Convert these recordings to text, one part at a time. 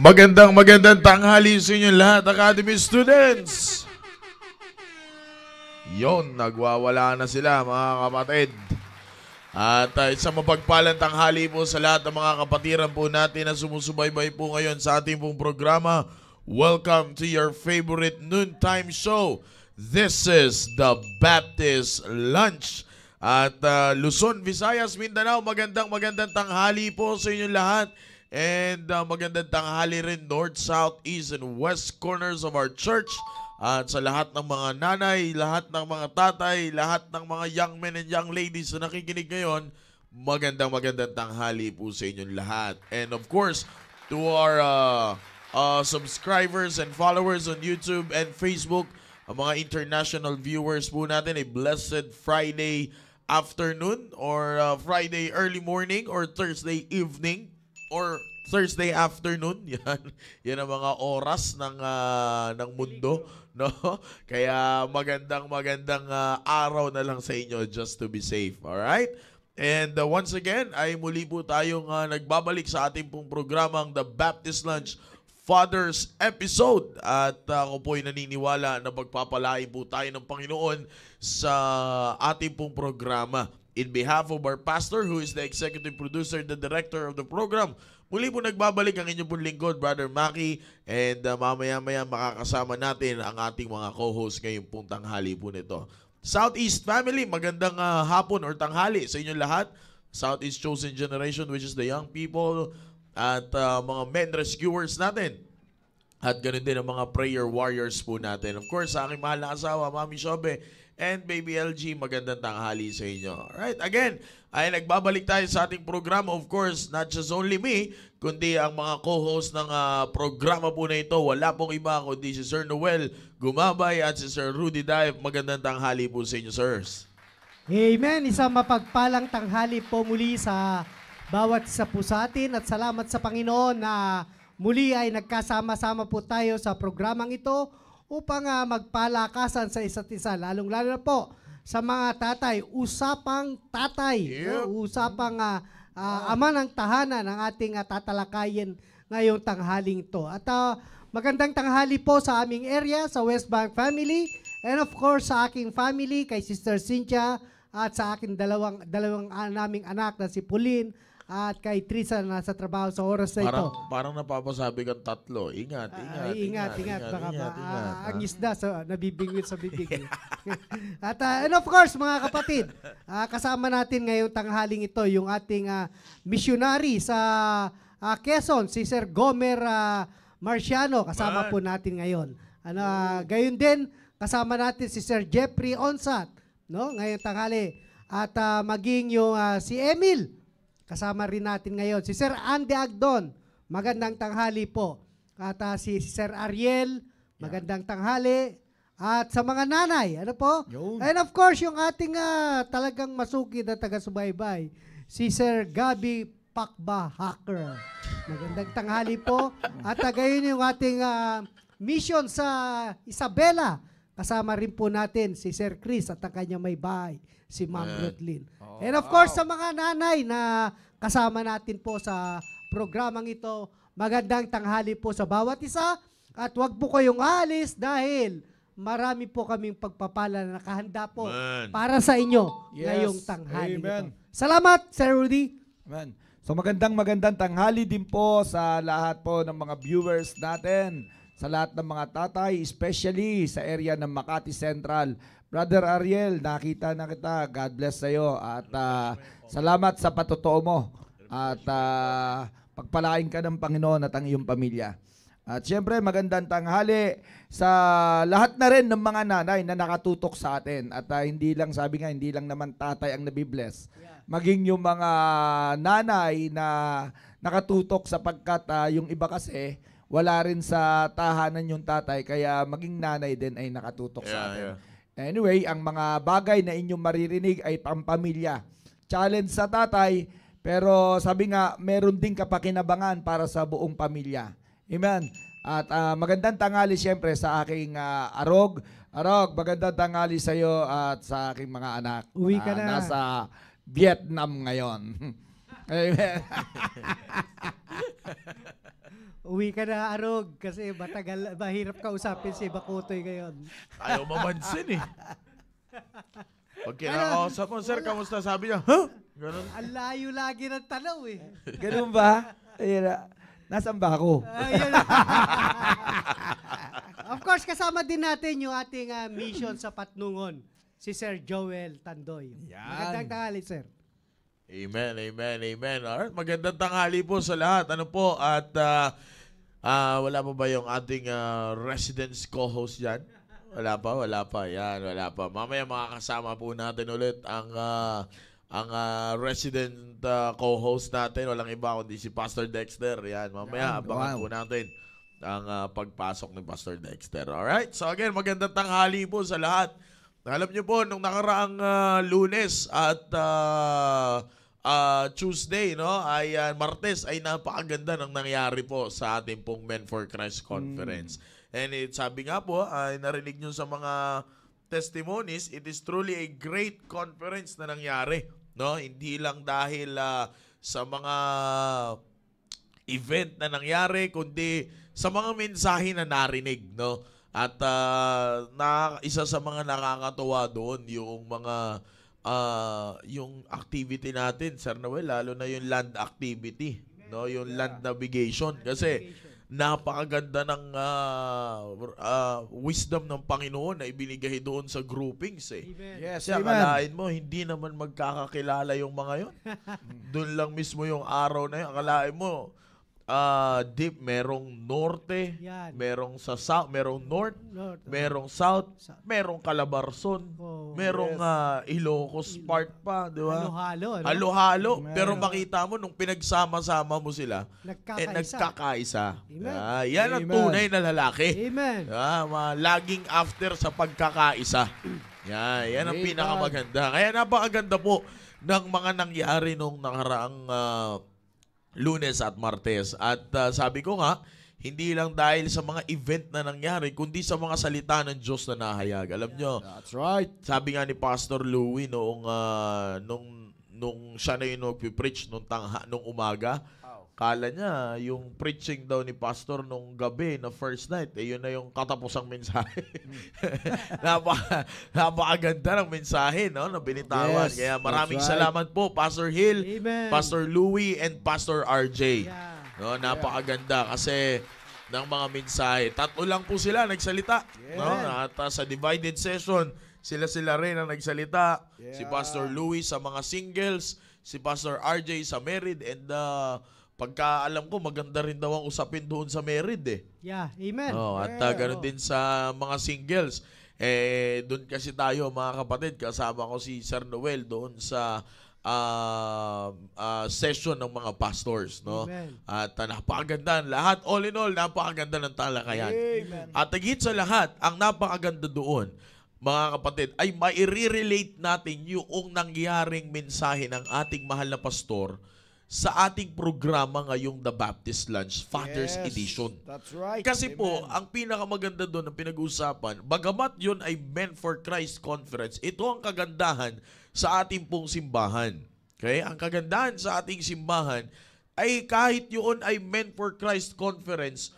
Magandang tanghali sa inyo lahat, Academy students! Yon, nagwawala na sila mga kapatid. At isang mapagpalang tanghali po sa lahat ng mga kapatiran po natin na sumusubaybay po ngayon sa ating pong programa. Welcome to your favorite noontime show. This is the Baptist Lunch. At Luzon, Visayas, Mindanao, magandang tanghali po sa inyo lahat. And magandang tanghali rin North, South, East, and West corners of our church. At sa lahat ng mga nanay, lahat ng mga tatay, lahat ng mga young men and young ladies na nakikinig ngayon, magandang tanghali po sa inyong lahat. And of course, to our subscribers and followers on YouTube and Facebook, ang mga international viewers po natin, a blessed Friday afternoon or Friday early morning or Thursday evening or Thursday afternoon. Yan ang mga oras ng mundo, no? Kaya magandang araw na lang sa inyo just to be safe. All right? And once again, ay muli po tayong nagbabalik sa ating pong programang The Baptist Lunch Father's Episode. At ako po ay naniniwala na pagpapalain po tayo ng Panginoon sa ating pong programa. In behalf of our pastor, who is the executive producer, the director of the program, muli po nagbabalik ang inyong pong lingkod, Brother Maki, and mamaya-maya makakasama natin ang ating mga co-host ngayong pong tanghali po nito. Southeast family, magandang hapon or tanghali sa inyong lahat. Southeast Chosen Generation, which is the young people at mga men rescuers natin. At ganoon din ang mga prayer warriors po natin. Of course, sa aking mahal na asawa, Mami Shobe, and Baby LG, magandang tanghali sa inyo. Alright, again, ay nagbabalik tayo sa ating programa. Of course, not just only me, kundi ang mga co-host ng programa po na ito. Wala pong iba kundi si Sir Noel Gumabay at si Sir Rudy Dive. Magandang tanghali po sa inyo, sirs. Amen. Isang mapagpalang tanghali po muli sa bawat isa po sa atin at salamat sa Panginoon na muli ay nagkasama-sama po tayo sa programang ito upang magpalakasan sa isa't isa, lalong-lalo na po sa mga tatay, usapang tatay, Yep. usapang ama ng tahanan ang ating tatalakayin ngayong tanghaling ito. At magandang tanghali po sa aming area, sa West Bank family, and of course sa aking family, kay Sister Cynthia, at sa aking dalawang naming anak na si Pauline, at kay Trisa na nasa trabaho sa oras na ito. Parang napapasabi kang tatlo. Ingat. Baka ang isda nabibingwit sa bibig. At and of course, mga kapatid, kasama natin ngayong tanghaling ito yung ating missionary sa Quezon, si Sir Gomer Marciano. Kasama po natin ngayon. Gayon din, kasama natin si Sir Jeffrey Onsat, no? Ngayong tanghali. At maging yung si Emil, kasama rin natin ngayon. Si Sir Andy Agdon, magandang tanghali po. At si Sir Ariel, magandang tanghali. At sa mga nanay, ano po? And of course, yung ating talagang masukid na taga-subaybay, si Sir Gabi Pakba Hacker. Magandang tanghali po. At gayon yung ating mission sa Isabela. Kasama rin po natin si Sir Chris at ang kanyang may bahay, si Ma'am Rutlin. And of course, sa mga nanay na kasama natin po sa programang ito, magandang tanghali po sa bawat isa. At wag po kayong alis dahil marami po kaming pagpapala na nakahanda po para sa inyo ngayong tanghali ito. Salamat, Sir Rudy. Amen. So magandang tanghali din po sa lahat po ng mga viewers natin, sa lahat ng mga tatay, especially sa area ng Makati Central. Brother Ariel, nakita na kita. God bless sa'yo. At salamat sa patotoo mo. At pagpalain ka ng Panginoon at ang iyong pamilya. At siyempre, magandang tanghali sa lahat na rin ng mga nanay na nakatutok sa atin. At hindi lang, sabi nga, hindi lang naman tatay ang nabibless. Maging yung mga nanay na nakatutok sapagkat yung iba kasi, wala rin sa tahanan yung tatay. Kaya maging nanay din ay nakatutok sa atin. Anyway, ang mga bagay na inyong maririnig ay pampamilya. Challenge sa tatay, pero sabi nga, meron ding kapakinabangan para sa buong pamilya. Amen. At magandang tanghali siyempre sa aking Arog. Arog, magandang tanghali sa iyo at sa aking mga anak. Uwi ka na. Nasa Vietnam ngayon. Amen. Uwi ka na, Arog, kasi mahirap ka usapin si Bakutoy ngayon. Ayaw mamansin eh. Pag kinakausap mo, sir, kamusta? Sabi niya, huh? Ganun. Ang layo lagi ng tanaw eh. Ganun ba? Nasaan ba ako? Ayun. Of course, kasama din natin yung ating mission sa Patnungon, si Sir Joel Tandoy. Yan. Magandang tanghali, sir. Amen, amen, amen. Alright, magandang tanghali po sa lahat. Ano po, at wala pa ba yung ating residence co-host dyan? Wala pa. Yan, wala pa. Mamaya makakasama po natin ulit ang resident co-host natin. Walang iba kundi si Pastor Dexter. Yan, mamaya abangan po natin ang pagpasok ni Pastor Dexter. Alright? So again, magandang tanghali po sa lahat. Alam niyo po, nung nakaraang Lunes at Tuesday, no, ay Martes, ay napakaganda ng nangyari po sa ating pong Men for Christ Conference. And sabi nga po, ay narinig nyo sa mga testimonies, it is truly a great conference na nangyari. No? Hindi lang dahil sa mga event na nangyari, kundi sa mga mensahe na narinig. No? At isa sa mga nakakatuwa doon, yung mga yung activity natin, Sir Noel, lalo na yung land activity, no, yung land navigation, kasi napakaganda ng wisdom ng Panginoon na ibinigay doon sa groupings eh. Yes, Kasi akalain mo, hindi naman magkakakilala yung mga yon. Doon lang mismo yung araw na yun. Akalain mo, deep, merong norte, Yan. merong sa south, merong north, merong south, merong Calabarzon, merong Ilocos part pa, di ba? Halo-halo. Ano? Halo-halo. Pero makita mo, nung pinagsama-sama mo sila, nagkakaisa. Amen. Yan ang Amen. tunay na lalaki. Amen. Laging after sa pagkakaisa. Yan ang Amen. pinakamaganda. Kaya napakaganda po ng mga nangyari nung nakaraang Lunes at Martes. At sabi ko nga, hindi lang dahil sa mga event na nangyari, kundi sa mga salita ng Diyos na nahayag. Alam nyo, That's right. sabi nga ni Pastor Louie nung siya na yung nagpipreach nung umaga, kala niya yung preaching daw ni Pastor nung gabi na first night, yun na yung katapusang mensahe. Napakaganda ng mensahe, no, na binitawan. Yes, Kaya maraming that's right. salamat po, Pastor Hill, Amen. Pastor Louie, and Pastor RJ. Yeah. No, napakaganda kasi ng mga mensahe. Tatlo lang po sila nagsalita. Yeah. No? At sa divided session, sila rin ang nagsalita. Yeah. Si Pastor Louie sa mga singles, si Pastor RJ sa married, and pagka alam ko, maganda rin daw ang usapin doon sa married eh. Yeah, amen. At ganoon din sa mga singles. Doon kasi tayo mga kapatid, kasama ko si Sir Noel doon sa session ng mga pastors, no? Amen. At napakaganda lahat, all in all, napakaganda ng talakayan. Amen. At higit sa lahat, ang napakaganda doon, mga kapatid, ay mai-relate natin yung nangyaring mensahe ng ating mahal na pastor sa ating programa ngayong The Baptist Lunch Father's Yes, Edition. That's right. Kasi Amen. po, ang pinakamaganda doon ang pinag-uusapan, bagamat yun ay Men for Christ Conference, ito ang kagandahan sa ating pong simbahan. Okay? Ang kagandahan sa ating simbahan ay kahit yun ay Men for Christ Conference,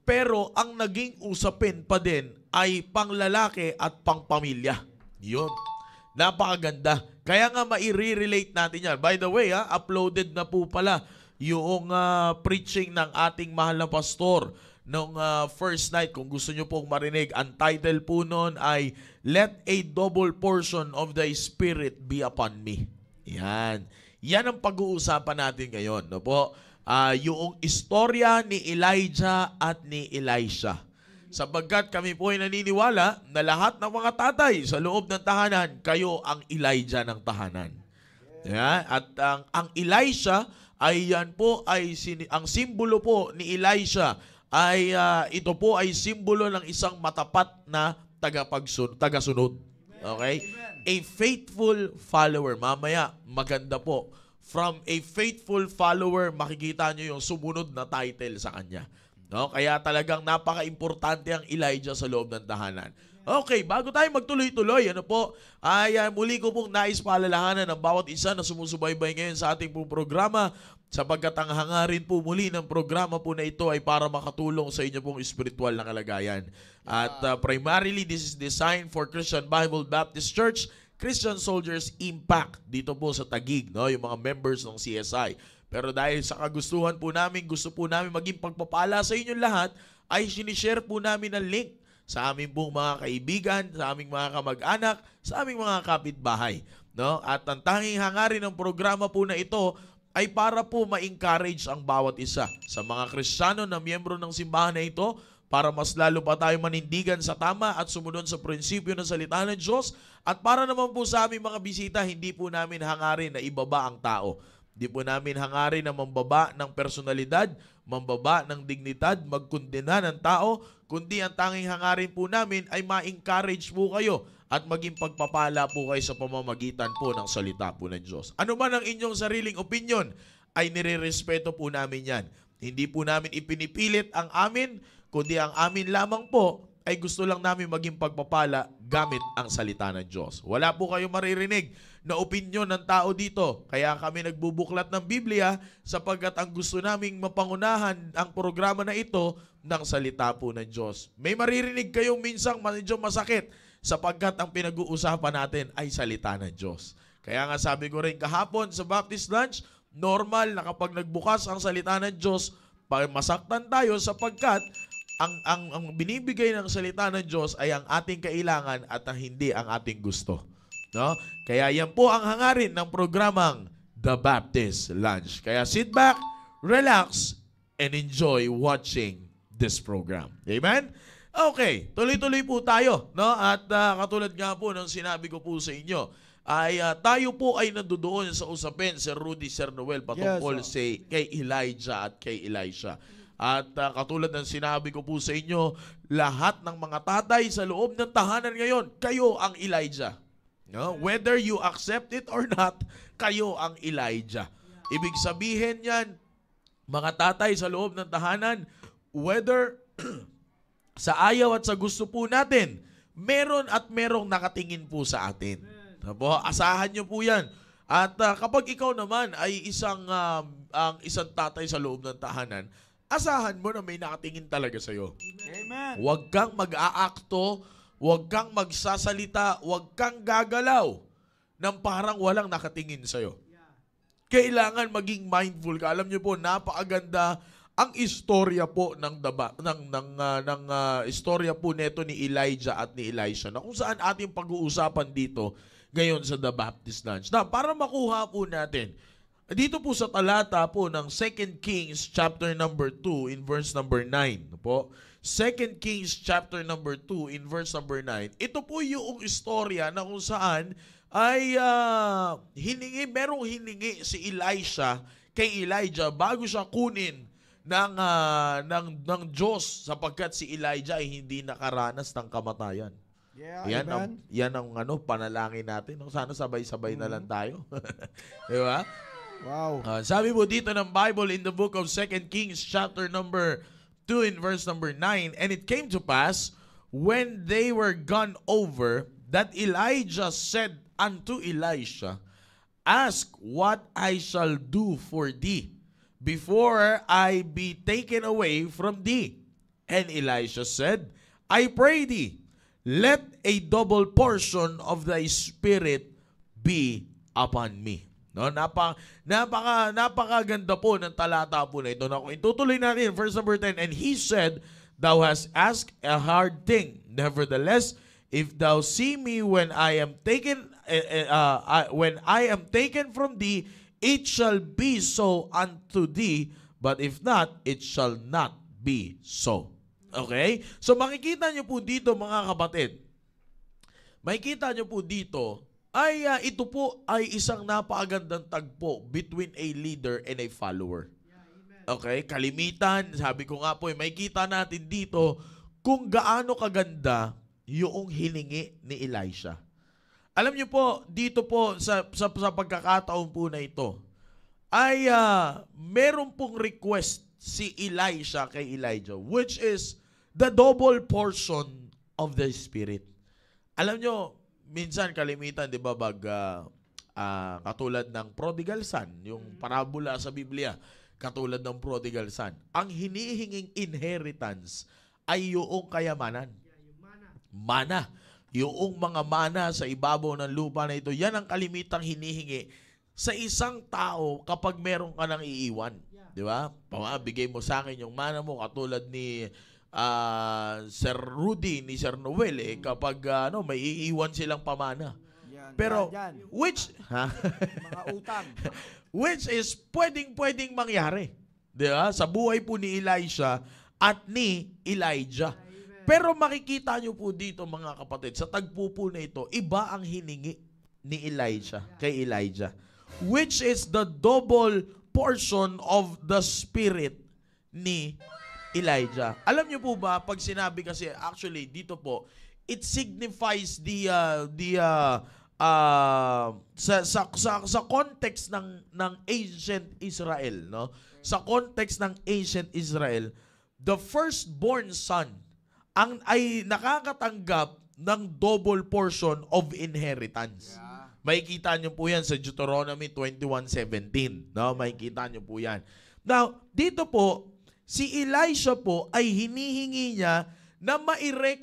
pero ang naging usapin pa din ay panglalaki at pangpamilya. Yun. Napakaganda. Kaya nga mai-relate natin yan. By the way, uploaded na po pala yung preaching ng ating mahal na pastor nung first night. Kung gusto nyo pong marinig, ang title po nun ay Let a Double Portion of the Spirit Be Upon Me. Yan. Yan ang pag-uusapan natin ngayon. No po? Yung istorya ni Elijah at ni Elisha. Sapagkat kami po ay naniniwala na lahat ng mga tatay sa loob ng tahanan, kayo ang Elijah ng tahanan. Yeah? At ang Elisha ay yan po ay ang simbolo po ni Elisha ay ito po ay simbolo ng isang matapat na tagasunod. Okay? A faithful follower. Mamaya maganda po. From a faithful follower, makikita nyo yung sumunod na title sa kanya. No? Kaya talagang napaka-importante ang Elijah sa loob ng tahanan. Okay, bago tayo magtuloy-tuloy, muli ko pong nais paalalahanan ng bawat isa na sumusubaybay ngayon sa ating pong programa sapagkat ang hangarin po muli ng programa po na ito ay para makatulong sa inyo pong spiritual na kalagayan. At primarily, this is designed for Christian Bible Baptist Church, Christian Soldiers Impact, dito po sa Taguig, no? Yung mga members ng CSI. Pero dahil sa kagustuhan po namin, gusto po namin maging pagpapala sa inyong lahat, ay sinishare po namin ang link sa aming pong mga kaibigan, sa aming mga kamag-anak, sa aming mga kapitbahay. No? At ang tanging hangarin ng programa po na ito ay para po ma-encourage ang bawat isa sa mga Kristiyano na miyembro ng simbahan na ito para mas lalo pa tayo manindigan sa tama at sumunod sa prinsipyo ng salita ng Diyos. At para naman po sa aming mga bisita, hindi po namin hangarin na ibaba ang tao. Hindi po namin hangarin na mambaba ng personalidad, mambaba ng dignidad, magkundena ng tao, kundi ang tanging hangarin po namin ay ma-encourage po kayo at maging pagpapala po kayo sa pamamagitan po ng salita po ng Diyos. Ano man ang inyong sariling opinion, ay nirerespeto po namin yan. Hindi po namin ipinipilit ang amin, kundi ang amin lamang po ay gusto lang namin maging pagpapala gamit ang salita ng Diyos. Wala po kayong maririnig na opinion ng tao dito. Kaya kami nagbubuklat ng Biblia sapagkat ang gusto naming mapangunahan ang programa na ito ng salita po ng Diyos. May maririnig kayong minsang medyo masakit sapagkat ang pinag-uusapan natin ay salita ng Diyos. Kaya nga sabi ko rin kahapon sa Baptist Lunch, normal na kapag nagbukas ang salita ng Diyos, masaktan tayo sapagkat ang binibigay ng salita ng Diyos ay ang ating kailangan at hindi ang ating gusto. No? Kaya yan po ang hangarin ng programang The Baptist Lunch. Kaya sit back, relax, and enjoy watching this program. Amen? Okay, tuloy-tuloy po tayo, no? At katulad nga po ng sinabi ko po sa inyo, ay tayo po ay nandoon sa usapin, Sir Rudy, Sir Noel, patungkol kay Elijah at kay Elisha. At katulad ng sinabi ko po sa inyo, lahat ng mga tatay sa loob ng tahanan ngayon, kayo ang Elijah. No? Whether you accept it or not, kayo ang Elijah. Ibig sabihin yan, mga tatay sa loob ng tahanan, whether sa ayaw at sa gusto po natin, meron at merong nakatingin po sa atin. Asahan nyo po yan. At kapag ikaw naman ay isang tatay sa loob ng tahanan, asahan mo na may nakatingin talaga sa'yo. Amen. Huwag kang mag-aakto, huwag kang magsasalita, huwag kang gagalaw ng parang walang nakatingin sa'yo. Kailangan maging mindful ka. Alam nyo po, napakaganda ang istorya po ng istorya po neto ni Elijah at ni Elisha na kung saan ating pag-uusapan dito ngayon sa The Baptist Lunch. Na para makuha po natin, dito po sa talata po ng 2 Kings chapter number 2 in verse number 9 po. 2 Kings chapter number 2 in verse number 9. Ito po yung istorya na kung saan ay merong hiningi si Elisha kay Elijah bago siya kunin ng Diyos sapagkat si Elijah ay hindi nakaranas ng kamatayan. Yeah, yan ang panalangin natin. Sana sabay-sabay na lang tayo. Diba? Wow. Sabi mo dito ng Bible in the book of 2 Kings chapter number 2 in verse number 9, and it came to pass when they were gone over that Elijah said unto Elisha, ask what I shall do for thee before I be taken away from thee. And Elisha said, I pray thee, let a double portion of thy spirit be upon me. No, napakaganda po ng talata po na ito. Na kung itutuloy natin, verse number 10, and he said, thou hast asked a hard thing. Nevertheless, if thou see me when I am taken from thee, it shall be so unto thee, but if not, it shall not be so. Okay? So makikita nyo po dito mga kapatid, makikita nyo po dito, ay ito po ay isang napakagandang tagpo between a leader and a follower. Okay? Kalimitan, sabi ko nga po, makikita natin dito kung gaano kaganda yung hiningi ni Elisha. Alam niyo po, dito po sa pagkakataon po na ito, ay meron pong request si Elisha kay Elijah, which is the double portion of the Spirit. Alam niyo, minsan kalimitan, di ba, Katulad ng prodigal son, yung parabola sa Biblia, katulad ng prodigal son. Ang hinihinging inheritance ay yung kayamanan. Mana. Yung mga mana sa ibabaw ng lupa na ito, yan ang kalimitang hinihingi sa isang tao kapag meron ka nang iiwan. Di ba? Bigay mo sa akin yung mana mo, katulad ni Sir Rudy, ni Sir Noel, kapag may iiwan silang pamana. Pero, which, mga utang. Which is pwedeng mangyari. Di ba? Sa buhay po ni Elisha at ni Elijah. Pero makikita nyo po dito, mga kapatid, sa tagpo po na ito, iba ang hiningi ni Elisha kay Elijah. Which is the double portion of the spirit ni Elijah. Alam nyo po ba, pag sinabi kasi, actually, dito po, it signifies sa context ng ancient Israel, no? Sa context ng ancient Israel, the firstborn son ay nakakatanggap ng double portion of inheritance. Makikita nyo po yan sa Deuteronomy 21:17. No? Makikita nyo po yan. Now, dito po, si Elisha po ay hinihingi niya na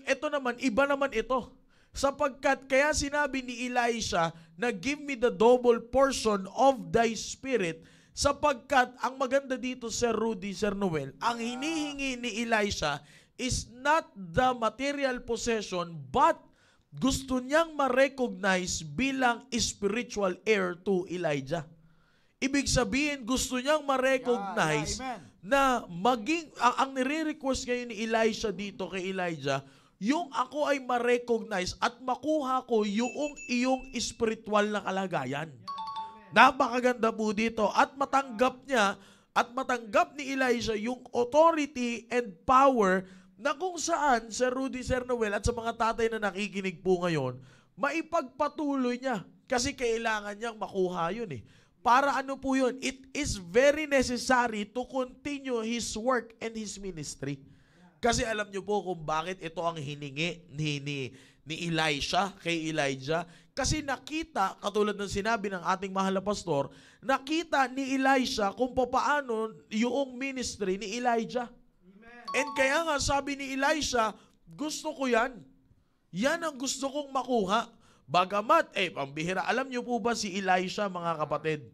ito naman, iba naman ito. Sapagkat kaya sinabi ni Elisha na give me the double portion of thy spirit, sapagkat ang maganda dito, Sir Rudy, Sir Noel, ang hinihingi ni Elisha is not the material possession, but gusto niyang ma-recognize bilang spiritual heir to Elijah. Ibig sabihin, gusto niyang ma-recognize na maging, ang nire-request ngayon ni Elisha dito kay Elijah, yung ako ay ma-recognize at makuha ko yung iyong spiritual na kalagayan. Napakaganda po dito. At matanggap niya, at matanggap ni Elisha yung authority and power na kung saan, Sir Rudy, Sir Noel, at sa mga tatay na nakikinig po ngayon, maipagpatuloy niya. Kasi kailangan niyang makuha yun eh. Para ano po yun? It is very necessary to continue his work and his ministry. Kasi alam niyo po kung bakit ito ang hiningi ni Elisha kay Elijah. Kasi nakita, katulad ng sinabi ng ating mahal na pastor, nakita ni Elisha kung paano yung ministry ni Elijah. And kaya nga sabi ni Elisha, gusto ko yan. Yan ang gusto kong makuha. Bagamat, pambihira. Alam niyo po ba si Elisha, mga kapatid?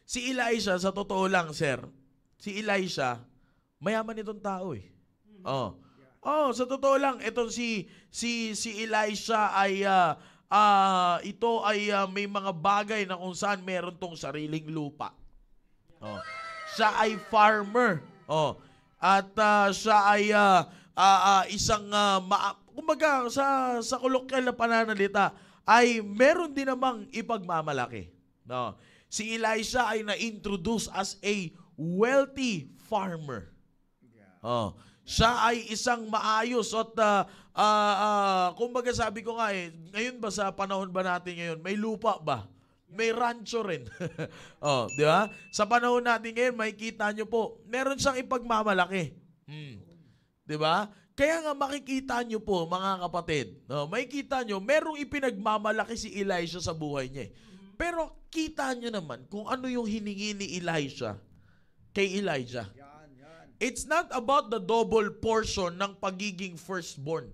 Si Elisha, sa totoo lang, sir, si Elisha, mayaman itong tao eh. Sa totoo lang, itong si Elisha ay ito ay may mga bagay na kung saan meron tong sariling lupa. Siya ay farmer. At siya ay isang kumbaga sa kolokyal na pananalita ay meron din namang ipagmamalaki. No. Si Elisha ay na-introduce as a wealthy farmer. Siya ay isang maayos at kumbaga sabi ko nga ngayon ba sa panahon ba natin ngayon, may lupa ba? May rancho rin. Di ba? Sa panahon natin ngayon, makikita nyo po, meron siyang ipagmamalaki. Di ba? Kaya nga makikita nyo po, mga kapatid, makikita nyo, merong ipinagmamalaki si Elisha sa buhay niya. Pero kita nyo naman kung ano yung hiningi ni Elisha kay Elijah. It's not about the double portion ng pagiging firstborn.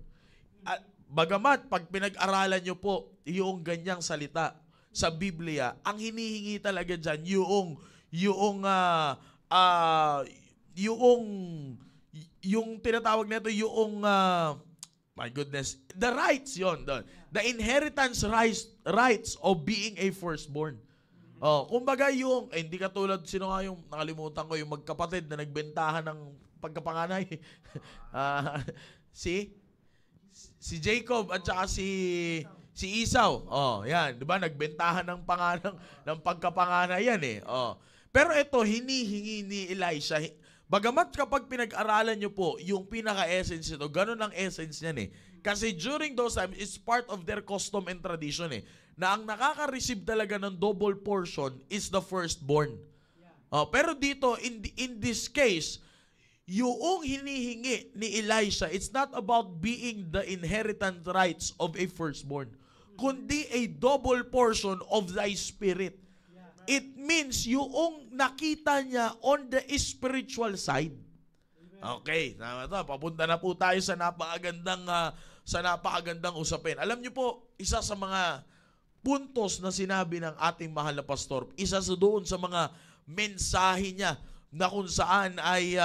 Bagamat, pag pinag-aralan nyo po yung ganyang salita sa Biblia, ang hinihingi talaga dyan, yung tinatawag nito, my goodness, the rights yon doon. The inheritance rights of being a firstborn. Kumbaga hindi katulad, sino nga yung, nakalimutan ko, yung magkapatid na nagbentahan ng pagkapanganay. Si Jacob at saka si Esau. Yan, 'di ba? Nagbentahan ng pagkapanganay yan eh. Pero ito hinihingi ni Elisha. Bagamat kapag pinag-aralan niyo po yung pinaka-essence nito, ganun ang essence niyan eh. Kasi during those times, it's part of their custom and tradition eh, na ang nakaka-receive talaga ng double portion is the firstborn. Pero dito, in this case, yung hinihingi ni Elisha, it's not about being the inheritance rights of a firstborn. kundi a double portion of thy spirit. It means yung nakita niya on the spiritual side. Okay, tama to. Papunta na po tayo sa napakagandang usapin. Alam niyo po, isa sa mga puntos na sinabi ng ating mahal na pastor, isa sa doon sa mga mensahe niya na kung saan ay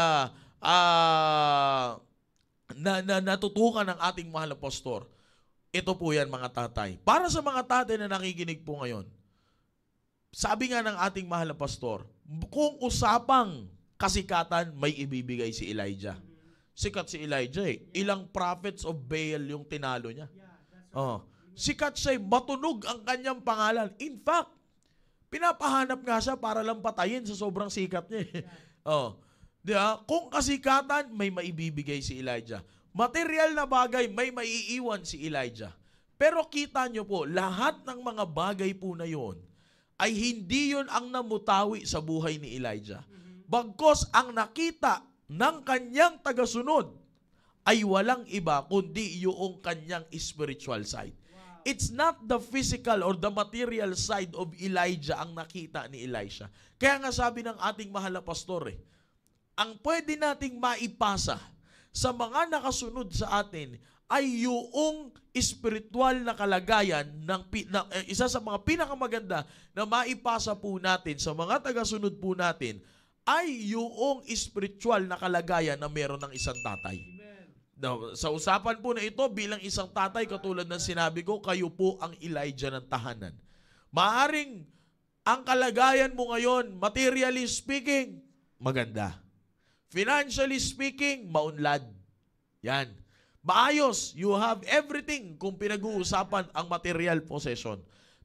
natutukan ng ating mahal na pastor. Ito po yan, mga tatay. Para sa mga tatay na nakikinig po ngayon, sabi nga ng ating mahal na pastor, kung usapang kasikatan, may ibibigay si Elijah. Sikat si Elijah eh. Ilang prophets of Baal yung tinalo niya. Sikat siya, matunog ang kanyang pangalan. In fact, pinapahanap nga siya para lang patayin sa sobrang sikat niya. Diba? Kung kasikatan, may maibibigay si Elijah. Material na bagay, may maiiwan si Elijah. Pero kita nyo po, lahat ng mga bagay po na yon ay hindi yun ang namutawi sa buhay ni Elijah. Bagkos ang nakita ng kanyang tagasunod ay walang iba kundi yung kanyang spiritual side. It's not the physical or the material side of Elijah ang nakita ni Elisha. Kaya nga sabi ng ating mahal na pastor, ang pwede nating maipasa sa mga nakasunod sa atin ay yung spiritual na kalagayan ng isa sa mga pinakamaganda na maipasa po natin sa mga tagasunod po natin ay yung spiritual na kalagayan na meron ng isang tatay. Now, sa usapan po na ito, bilang isang tatay, katulad ng sinabi ko, kayo po ang Elijah ng tahanan. Maaring ang kalagayan mo ngayon, materially speaking, maganda. Financially speaking, maunlad. Yan. Maayos, you have everything kung pinag-uusapan ang material possession.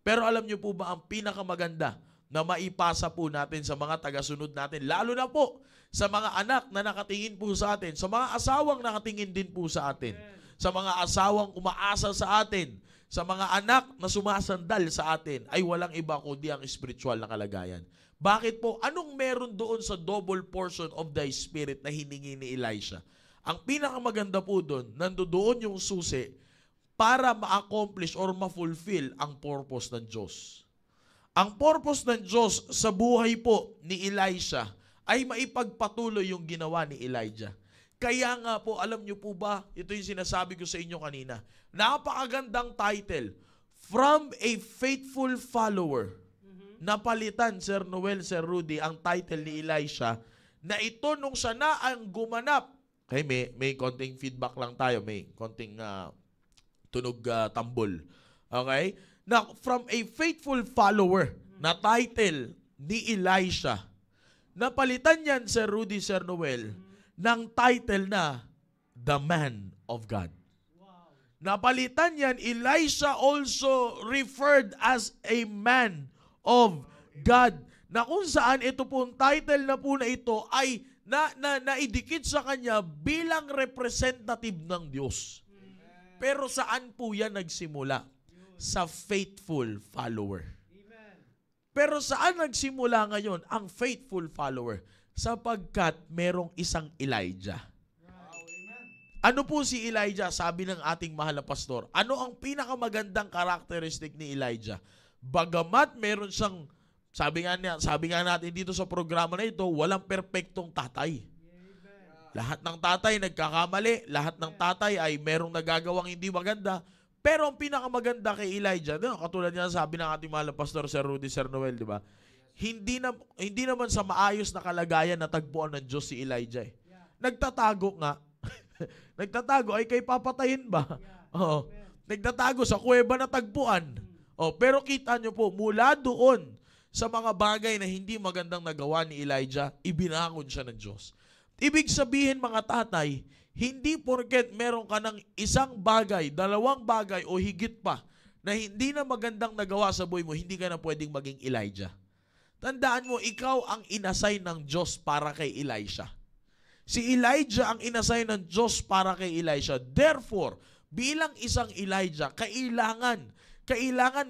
Pero alam niyo po ba ang pinakamaganda na maipasa po natin sa mga tagasunod natin, lalo na po sa mga anak na nakatingin po sa atin, sa mga asawang nakatingin din po sa atin, sa mga asawang umaasa sa atin, sa mga anak na sumasandal sa atin, ay walang iba kundi ang spiritual na kalagayan. Bakit po? Anong meron doon sa double portion of thy spirit na hiningi ni Elisha? Ang pinakamaganda po doon, nandoon yung susi para ma-accomplish or ma-fulfill ang purpose ng Diyos. Ang purpose ng Diyos sa buhay po ni Elisha ay maipagpatuloy yung ginawa ni Elijah. Kaya nga po, alam nyo po ba, ito yung sinasabi ko sa inyo kanina, napakagandang title, From a Faithful Follower. Napalitan, Sir Noel, Sir Rudy, ang title ni Elisha, na ito nung siya na ang gumanap. Okay, may konting feedback lang tayo, may konting tunog tambol. Okay? Now, from a faithful follower na title ni Elisha, napalitan yan, Sir Rudy, Sir Noel, ng title na The Man of God. Wow. Napalitan yan, Elisha also referred as a man of God. Na kung saan ito pong title na po na ito ay naidikit sa kanya bilang representative ng Diyos. Pero saan po yan nagsimula? Sa faithful follower. Pero saan nagsimula ngayon ang faithful follower? Sapagkat merong isang Elijah. Ano po si Elijah? Sabi ng ating mahal na pastor. Ano ang pinakamagandang karakteristik ni Elijah? Bagamat meron siyang, sabi nga natin dito sa programa na ito, walang perpektong tatay. Lahat ng tatay nagkakamali, lahat ng tatay ay merong nagagawang hindi maganda. Pero ang pinakamaganda kay Elijah, katulad niya sabi ng ating mahal na pastor, Sir Rudy, Sir Noel, di ba? Hindi naman sa maayos na kalagayan na tagpuan ng Diyos si Elijah. Nagtatago nga. Nagtatago, ay kay papatayin ba? Oo. Nagtatago sa kuweba na tagpuan. Pero kita nyo po, mula doon sa mga bagay na hindi magandang nagawa ni Elijah, ibinangon siya ng Diyos. Ibig sabihin, mga tatay, hindi porket meron ka ng isang bagay, dalawang bagay o higit pa na hindi na magandang nagawa sa buhay mo, hindi ka na pwedeng maging Elijah. Tandaan mo, ikaw ang inassign ng Diyos para kay Elisha. Si Elijah ang inassign ng Diyos para kay Elisha. Therefore, bilang isang Elijah, kailangan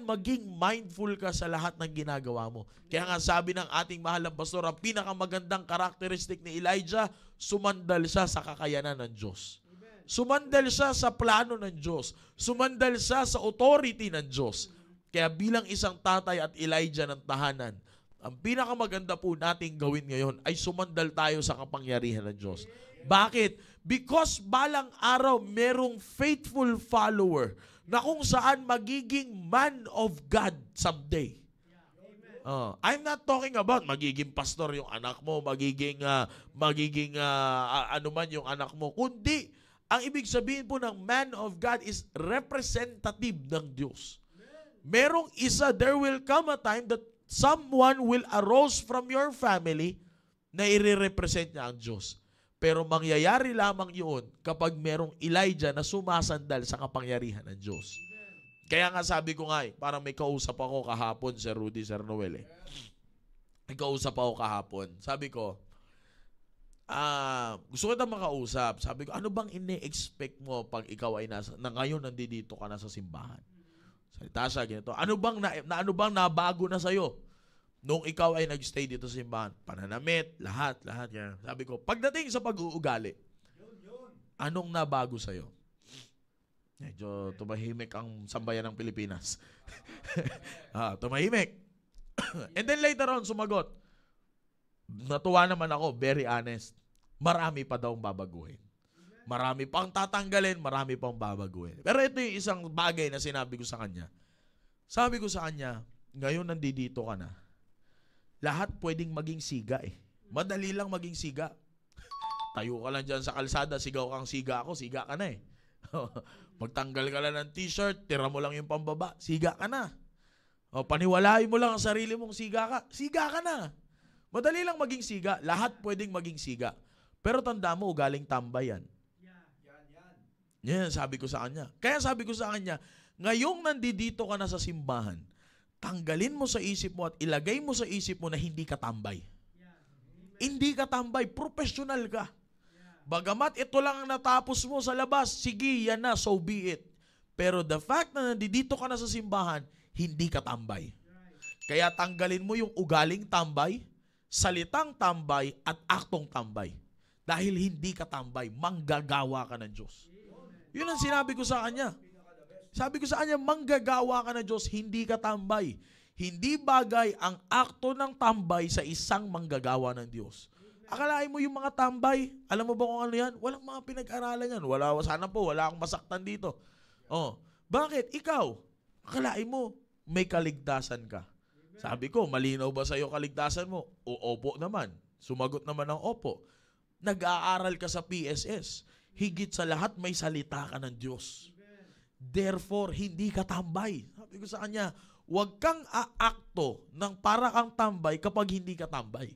maging mindful ka sa lahat ng ginagawa mo. Kaya nga sabi ng ating mahal na pastor, ang pinakamagandang karakteristik ni Elijah, sumandal siya sa kakayanan ng Diyos. Sumandal siya sa plano ng Diyos. Sumandal siya sa authority ng Diyos. Kaya bilang isang tatay at Elijah ng tahanan, ang pinakamaganda po nating gawin ngayon ay sumandal tayo sa kapangyarihan ng Diyos. Bakit? Because balang araw merong faithful follower na kung saan magiging man of God someday. I'm not talking about magiging pastor yung anak mo, magiging ano man yung anak mo, kundi ang ibig sabihin po ng man of God is representative ng Diyos. Merong isa, there will come a time that someone will arose from your family na i-represent niya ang Diyos. Pero mangyayari lamang yun kapag merong Elijah na sumasandal sa kapangyarihan ng Diyos. Kaya nga sabi ko nga parang may kausap ako kahapon, Sir Rudy, Sir Noel. May kausap ako kahapon. Sabi ko, gusto ko na makausap. Sabi ko, ano bang ine-expect mo pag ikaw ay ngayon nandito ka na sa simbahan? Salita siya, ganito. Ano bang nabago na sa'yo nung ikaw ay nag-stay dito sa simbahan? Pananamit, lahat. Yan. Sabi ko, pagdating sa pag-uugali, anong nabago sa'yo? Medyo tumahimik ang sambayan ng Pilipinas. Tumahimik. And then later on, sumagot. Natuwa naman ako, very honest. Marami pa daw babaguhin. Marami pang tatanggalin, marami pang babaguhin. Pero ito yung isang bagay na sinabi ko sa kanya. Sabi ko sa kanya, ngayon nandito ka na. Lahat pwedeng maging siga eh. Madali lang maging siga. Tayo ka lang dyan sa kalsada, sigaw kang siga ako, siga ka na eh. Magtanggal ka lang ng t-shirt, tira mo lang yung pambaba, siga ka na. Paniwalain mo lang ang sarili mong siga ka na. Madali lang maging siga, lahat pwedeng maging siga. Pero tanda mo, ugaling tambay yan. Yan, sabi ko sa kanya. Kaya sabi ko sa kanya, ngayong nandito ka na sa simbahan, tanggalin mo sa isip mo at ilagay mo sa isip mo na hindi ka tambay. Hindi ka tambay, professional ka. Bagamat ito lang ang natapos mo sa labas, sige, yan na, so be it. Pero the fact na nandito ka na sa simbahan, hindi ka tambay. Kaya tanggalin mo yung ugaling tambay, salitang tambay, at aktong tambay. Dahil hindi ka tambay, manggagawa ka ng Diyos. Yun ang sinabi ko sa kanya. Sabi ko sa kanya, manggagawa ka ng Diyos, hindi ka tambay. Hindi bagay ang akto ng tambay sa isang manggagawa ng Diyos. Akalain mo yung mga tambay, alam mo ba kung ano yan? Walang mga pinag-aralan yan. Sana po, wala akong masaktan dito. Bakit? Ikaw, akalain mo, may kaligtasan ka. Sabi ko, malinaw ba sa'yo kaligtasan mo? Opo naman. Sumagot naman ng opo. Nag-aaral ka sa PSS. Higit sa lahat, may salita ka ng Diyos. Therefore, hindi ka tambay. Sabi ko sa kanya, huwag kang aakto ng para kang tambay kapag hindi ka tambay.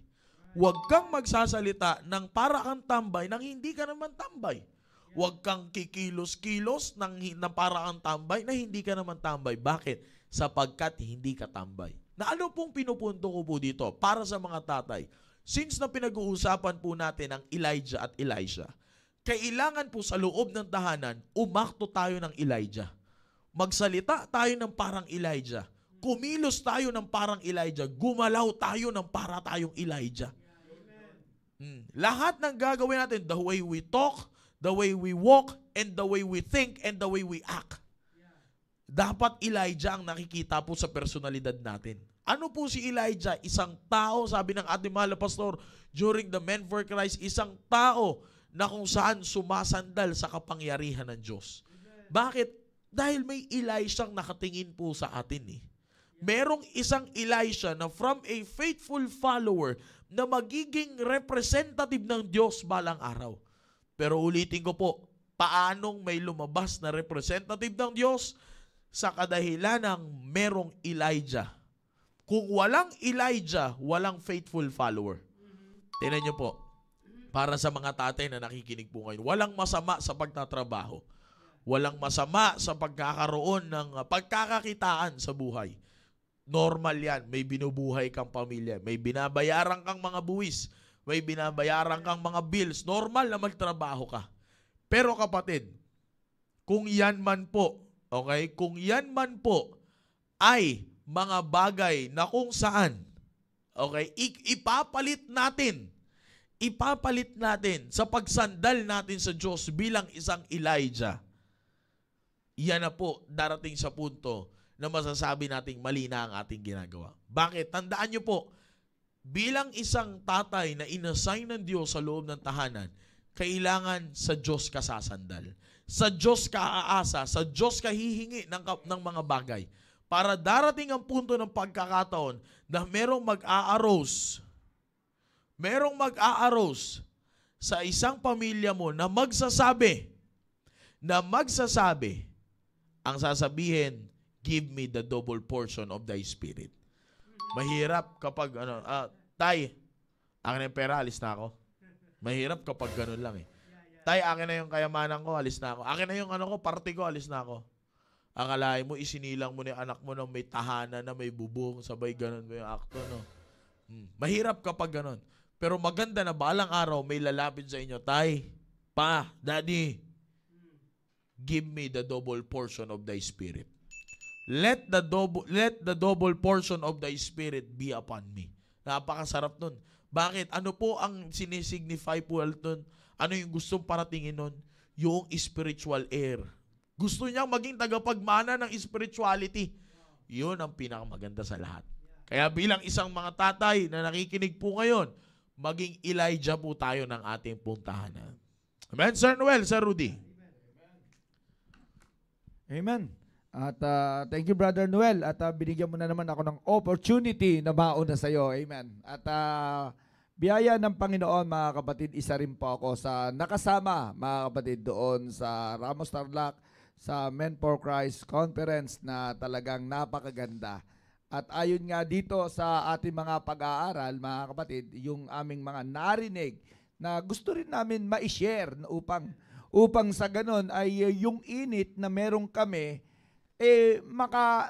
Huwag kang magsasalita ng para kang tambay nang hindi ka naman tambay. Huwag kang kikilos-kilos ng para kang tambay na hindi ka naman tambay. Bakit? Sapagkat hindi ka tambay. Na ano pong pinupunto ko po dito para sa mga tatay? Since na pinag-uusapan po natin ang Elijah at Elisha, kailangan po sa loob ng tahanan, umakto tayo ng Elijah. Magsalita tayo ng parang Elijah. Kumilos tayo ng parang Elijah. Gumalaw tayo ng para tayong Elijah. Lahat ng gagawin natin, the way we talk, the way we walk, and the way we think, and the way we act. Dapat Elijah ang nakikita po sa personalidad natin. Ano po si Elijah? Isang tao, sabi ng ating mahal na pastor, during the Men for Christ, isang tao na kung saan sumasandal sa kapangyarihan ng Diyos. Bakit? Dahil may Elisha nakatingin po sa atin eh. Merong isang Elisha na from a faithful follower na magiging representative ng Diyos balang araw. Pero ulitin ko po, paanong may lumabas na representative ng Diyos sa kadahilan ng merong Elijah? Kung walang Elijah, walang faithful follower. Tingnan niyo po, para sa mga tatay na nakikinig po ngayon, walang masama sa pagtatrabaho. Walang masama sa pagkakaroon ng pagkakakitaan sa buhay. Normal yan. May binubuhay kang pamilya. May binabayaran kang mga buwis. May binabayaran kang mga bills. Normal na magtrabaho ka. Pero kapatid, kung yan man po, okay? Kung yan man po ay mga bagay na kung saan, okay, ipapalit natin ipapalit natin sa pagsandal natin sa Diyos bilang isang Elijah, yan na po darating sa punto na masasabi nating mali na ang ating ginagawa. Bakit? Tandaan nyo po, bilang isang tatay na inassign ng Diyos sa loob ng tahanan, kailangan sa Diyos ka sasandal. Sa Diyos ka aasa, sa Diyos ka hihingi ng mga bagay. Para darating ang punto ng pagkakataon na merong mag-aaros sa isang pamilya mo na magsasabi, ang sasabihin, give me the double portion of thy spirit. Mahirap kapag, tay, akin na yung pera, alis na ako. Mahirap kapag ganun lang eh. Tay, akin na yung kayamanan ko, alis na ako. Akin na yung party ko, alis na ako. Ang alay mo, isinilang mo na yung anak mo na may tahanan na may bubong, sabay ganun mo yung akto, no? Mahirap kapag ganun. Pero maganda na balang araw, may lalapit sa inyo, tay, pa, daddy, give me the double portion of thy spirit. Let the double portion of thy spirit be upon me. Napakasarap nun. Bakit? Ano po ang sinisignify po nun? Ano yung gustong paratingin nun? Yung spiritual air. Gusto niyang maging tagapagmana ng spirituality. Yun ang pinakamaganda sa lahat. Kaya bilang isang mga tatay na nakikinig po ngayon, maging Elijah po tayo ng ating puntahanan. Amen, Sir Noel, Sir Rudy. Amen. At thank you, Brother Noel. At binigyan mo na naman ako ng opportunity na mauna sa iyo. Amen. At biyaya ng Panginoon, mga kapatid, isa rin po ako sa nakasama, mga kapatid, doon sa Ramos Tarlac, sa Men for Christ Conference na talagang napakaganda. At ayon nga dito sa ating mga pag-aaral, mga kapatid, yung aming mga narinig na gusto rin namin ma-share upang sa ganon ay yung init na meron kami,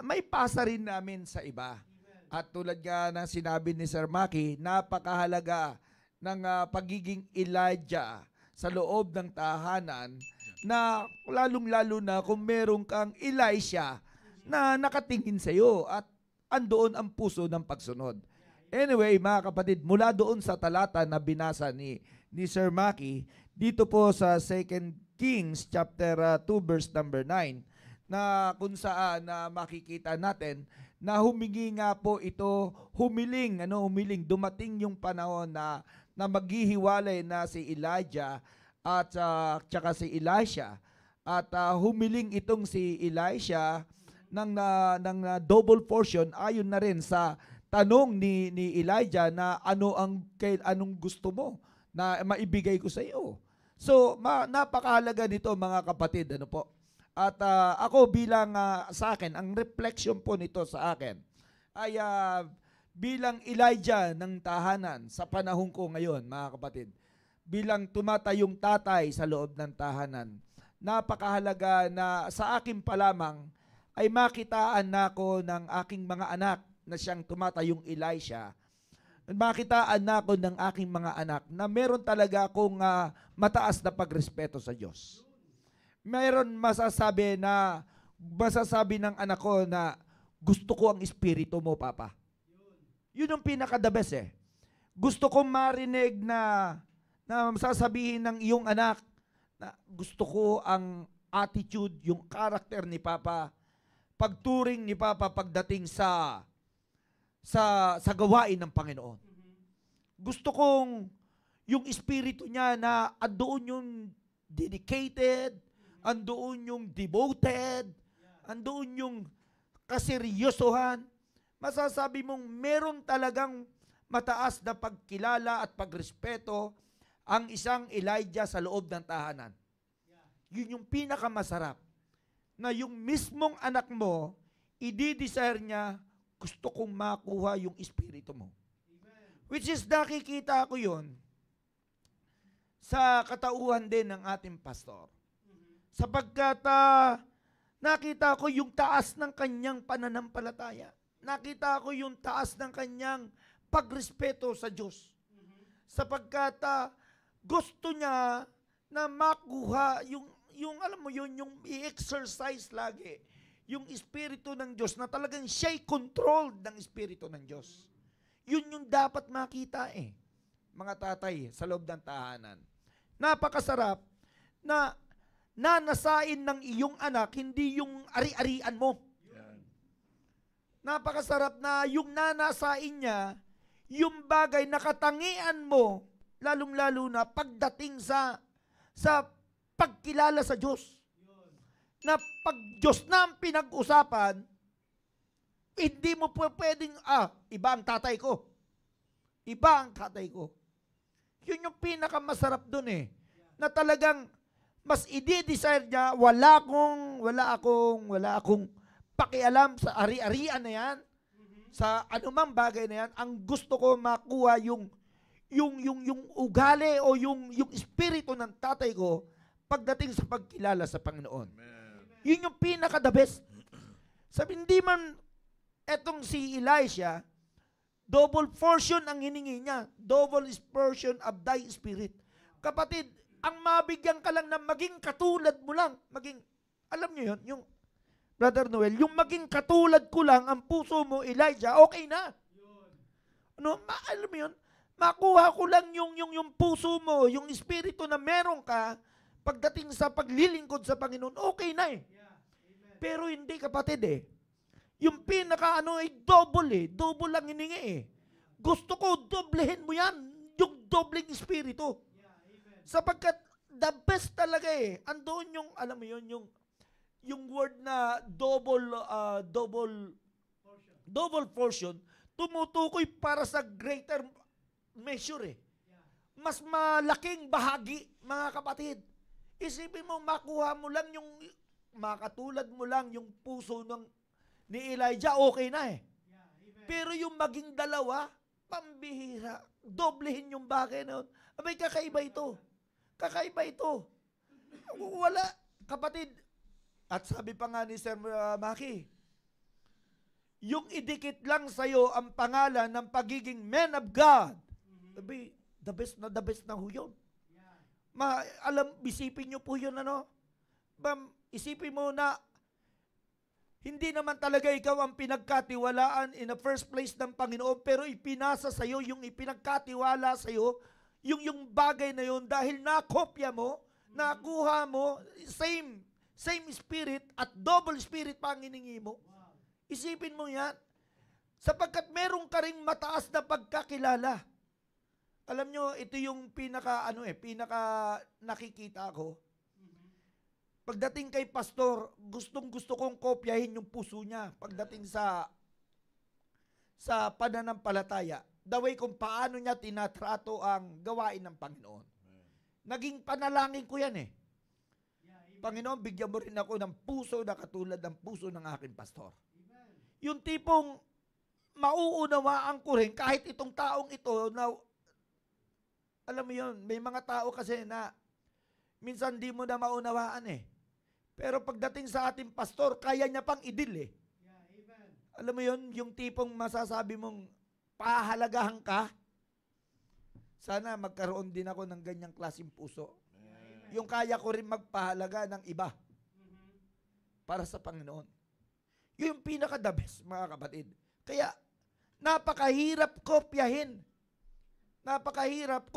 may pasa rin namin sa iba. At tulad nga ng sinabi ni Sir Maki, napakahalaga ng pagiging Elijah sa loob ng tahanan, na lalong-lalo na kung meron kang Elisha na nakatingin sa iyo at andoon ang puso ng pagsunod. Anyway, mga kapatid, mula doon sa talata na binasa ni Sir Maki, dito po sa 2 Kings chapter 2 verse number 9, na kung saan makikita natin na humiling dumating yung panahon na maghihiwalay na si Elijah at tsaka si Elisha, at humiling itong si Elisha ng double portion ayon na rin sa tanong ni Elijah na anong gusto mo na maibigay ko sa iyo. So napakahalaga nito, mga kapatid, ano po. At ako bilang sa akin, ang reflection po nito sa akin ay bilang Elijah ng tahanan sa panahon ko ngayon, mga kapatid. Bilang tumatayong tatay sa loob ng tahanan, napakahalaga na sa akin pa lamang ay makitaan na ako ng aking mga anak na siyang tumatayong Elisha. Makitaan na ako ng aking mga anak na meron talaga akong mataas na pagrespeto sa Diyos. Meron masasabi ng anak ko na gusto ko ang espiritu mo, Papa. Yun ang pinaka-the best eh. Gusto kong marinig na sasabihin ng iyong anak na gusto ko ang attitude, yung character ni Papa, pagturing ni Papa pagdating sa gawain ng Panginoon. Gusto kong yung espiritu niya na andoon yung dedicated, andoon yung devoted, andoon yung kaseryosohan. Masasabi mong meron talagang mataas na pagkilala at pagrespeto ang isang Elijah sa loob ng tahanan. Yun yung pinakamasarap. Na yung mismong anak mo, i-desire niya, gusto kong makuha yung espiritu mo. Which is nakikita ko yun sa katauhan din ng ating pastor. Sapagkat nakita ko yung taas ng kanyang pananampalataya. Nakita ko yung taas ng kanyang pagrespeto sa Diyos. Sapagkat gusto niya na makuha yung alam mo yun, yung i-exercise lagi yung espiritu ng Diyos, na talagang siya'y controlled ng espiritu ng Diyos. Yun yung dapat makita eh. mga tatay sa loob ng tahanan. Napakasarap na nanasain ng iyong anak, hindi yung ari-arian mo. Napakasarap na yung nanasain niya, yung bagay na katangian mo, lalong-lalo na pagdating sa pagkilala sa Diyos. Na pag Diyos na ang pinag-usapan, hindi mo pwedeng, iba ang tatay ko. Iba ang tatay ko. Yun yung pinakamasarap dun eh. Na talagang mas i-desire niya, wala akong pakialam sa ari-arian na yan, sa anumang bagay na yan. Ang gusto ko makuha yung ugali o yung espiritu ng tatay ko pagdating sa pagkilala sa Panginoon. Amen. Yun yung pinaka-the best. Sabi, hindi man etong si Elisha, double portion ang hiningi niya. Double portion of thy spirit. Kapatid, ang mabigyan ka lang na maging katulad mo lang. Alam niyo yun, yung Brother Noel, yung maging katulad ko lang ang puso mo, Elijah, okay na. Alam mo yun, makuha ko lang yung puso mo, yung espiritu na meron ka, pagdating sa paglilingkod sa Panginoon, okay na eh. Pero hindi, kapatid eh. Yung double double lang hiningi eh. Gusto ko, doblehin mo yan, yung dobleng espiritu. Sapagkat the best talaga eh. Andoon yung, alam mo yun, yung word na double portion, tumutukoy para sa greater measure eh. Mas malaking bahagi, mga kapatid. Isipin mo, makuha mo lang makatulad mo lang yung puso ni Elijah, okay na eh. Pero yung maging dalawa, pambihira, doblehin yung bagay na yun. Abay, kakaiba ito. Kakaiba ito. Wala, kapatid. At sabi pa nga ni Sir Maki, yung idikit lang sa'yo ang pangalan ng pagiging man of God. Abay, the best na ho yun. Isipin nyo po yun, isipin mo na hindi naman talaga ikaw ang pinagkatiwalaan in the first place ng Panginoon, pero ipinasa sa'yo yung ipinagkatiwala sa'yo, yung bagay na yun, dahil nakopya mo, nakuha mo, same spirit at double spirit pa ang hiningi mo. Isipin mo yan, sapagkat meron ka ring mataas na pagkakilala. Alam nyo, ito yung pinaka nakikita ko. Pagdating kay pastor, gustong-gusto kong kopyahin yung puso niya pagdating sa pananampalataya. The way kung paano niya tinatrato ang gawain ng Panginoon. Naging panalangin ko yan eh. Panginoon, bigyan mo rin ako ng puso na katulad ng puso ng aking pastor. Yung tipong mauunawaan ko rin kahit itong taong ito na, alam mo yun, may mga tao kasi na minsan di mo na maunawaan eh. Pero pagdating sa ating pastor, kaya niya pang idil eh. Alam mo yun, yung tipong masasabi mong pahalagahan ka, sana magkaroon din ako ng ganyang klaseng puso. Yung kaya ko rin magpahalaga ng iba para sa Panginoon. Yun yung pinaka-the best, mga kapatid. Kaya, napakahirap kopyahin. Napakahirap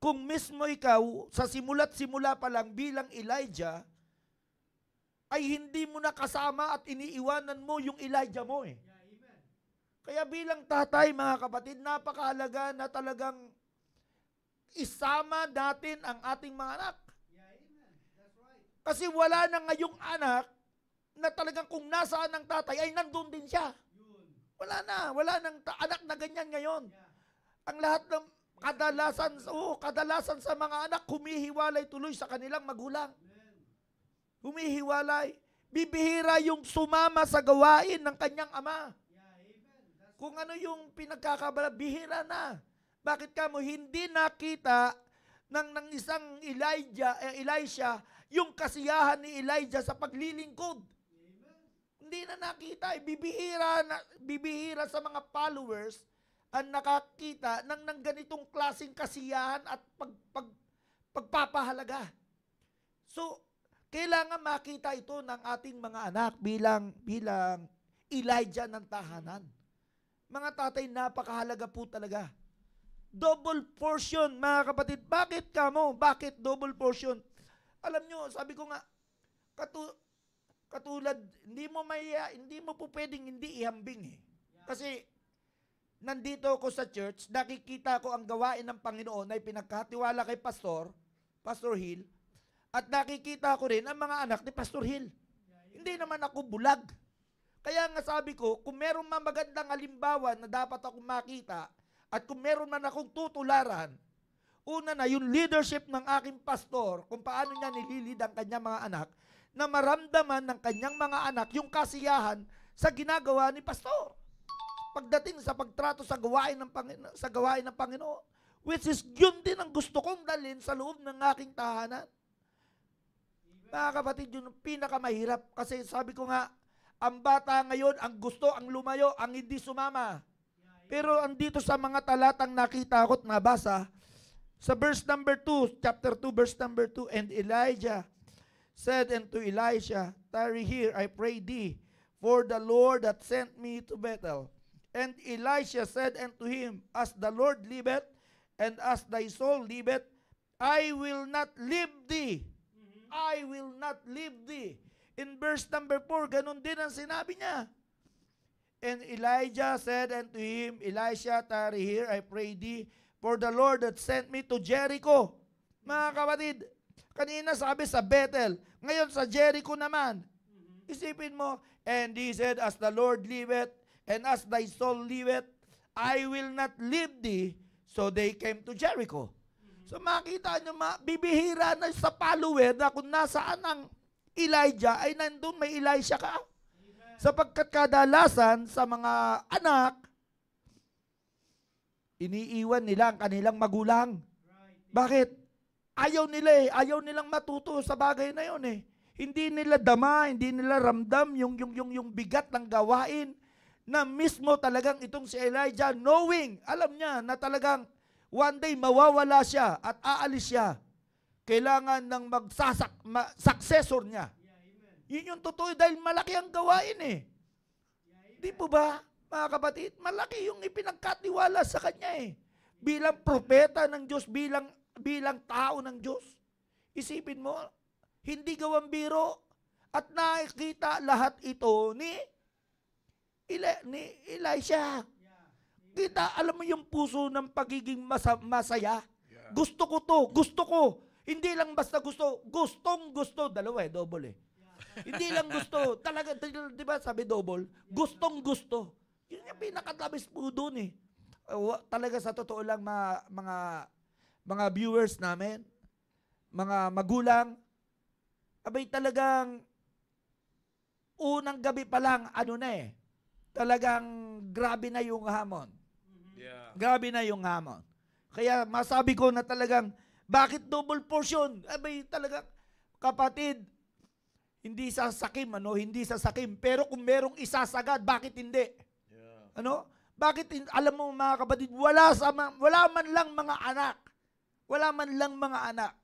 kung mismo ikaw, sa simula't simula pa lang bilang Elijah, ay hindi mo nakasama at iniiwanan mo yung Elijah mo eh. Kaya bilang tatay, mga kapatid, napakahalaga na talagang isama natin ang ating mga anak. Kasi wala na ngayong anak na talagang kung nasaan ang tatay ay nandun din siya. Wala nang anak na ganyan ngayon. Ang lahat ng kadalasan sa mga anak humihiwalay tuloy sa kanilang magulang. Humihiwalay. Bibihira yung sumama sa gawain ng kanyang ama. Kung ano yung pinagkakabala, bihira na. Bakit ka mo hindi nakita ng isang Elisha yung kasiyahan ni Elijah sa paglilingkod? Hindi na nakita. Bibihira sa mga followers ang nakakita ng ganitong klaseng kasiyahan at pagpapahalaga. So, kailangan makita ito ng ating mga anak bilang Elijah ng tahanan. Mga tatay, napakahalaga po talaga Double portion, mga kapatid. Bakit kamo? Bakit double portion? Alam nyo, sabi ko nga, katulad, hindi mo po pwedeng hindi ihambing eh. Kasi, nandito ako sa church, nakikita ko ang gawain ng Panginoon ay pinagkatiwala kay Pastor Hill, at nakikita ko rin ang mga anak ni Pastor Hill. Hindi naman ako bulag. Kaya nga sabi ko, kung meron man magandang halimbawa na dapat akong makita, at kung meron man akong tutularan, una na, yung leadership ng aking pastor, kung paano niya nililid ang kanyang mga anak, na maramdaman ng kanyang mga anak yung kasiyahan sa ginagawa ni pastor. Pagdating sa pagtrato sa gawain ng Panginoon, which is yun din ang gusto kong dalhin sa loob ng aking tahanan. Mga kapatid, yun ang pinakamahirap. Kasi sabi ko nga, ang bata ngayon, ang gusto, ang lumayo, ang hindi sumama. Pero andito sa mga talatang nakita ko at nabasa, sa verse number 2, chapter 2, verse number 2, and Elijah said unto Elisha, tarry here, I pray thee, for the Lord that sent me to Bethel. And Elisha said unto him, as the Lord liveth, and as thy soul liveth, I will not leave thee. I will not leave thee. In verse number 4, ganun din ang sinabi niya. And Elijah said unto him, Elisha, tarry here, I pray thee, for the Lord that sent me to Jericho. Mga kapatid, kanina sabi sa Bethel, ngayon sa Jericho naman. Isipin mo, and he said, as the Lord liveth, and as thy soul liveth, I will not leave thee. So they came to Jericho. So makita nyo, bibihira na sa follower na kung nasaan ang Elijah, ay nandun may Elisha ka. Sapagkat kadalasan sa mga anak, iniiwan nila ang kanilang magulang. Bakit? Ayaw nila eh. Ayaw nilang matuto sa bagay na yun eh. Hindi nila dama, hindi nila ramdam yung bigat ng gawain na mismo talagang itong si Elijah knowing, alam niya na talagang one day mawawala siya at aalis siya. Kailangan ng successor niya. Yun yung totoo dahil malaki ang gawain eh. Di po ba, mga kapatid? Malaki yung ipinagkatiwala sa kanya eh. Bilang propeta ng Diyos, bilang tao ng Diyos. Isipin mo, hindi gawang biro at nakikita lahat ito ni Elisha. Kita, alam mo yung puso ng pagiging masaya? Gusto ko to, gusto ko. Hindi lang basta gusto, gustong gusto. Dalawa eh, double eh. Hindi lang gusto, talaga, di ba sabi double? Gustong gusto. Yun yung pinakatabis po doon eh. Talaga sa totoo lang mga viewers namin, mga magulang, abay talagang unang gabi pa lang, talagang grabe na yung hamon. Yeah. Grabe na yung hamon. Kaya masabi ko na talagang, bakit double portion? Abay talaga, kapatid, hindi sasakim, hindi sasakim. Pero kung merong isasagad, bakit hindi? Yeah. Bakit, alam mo mga kapatid, wala man lang mga anak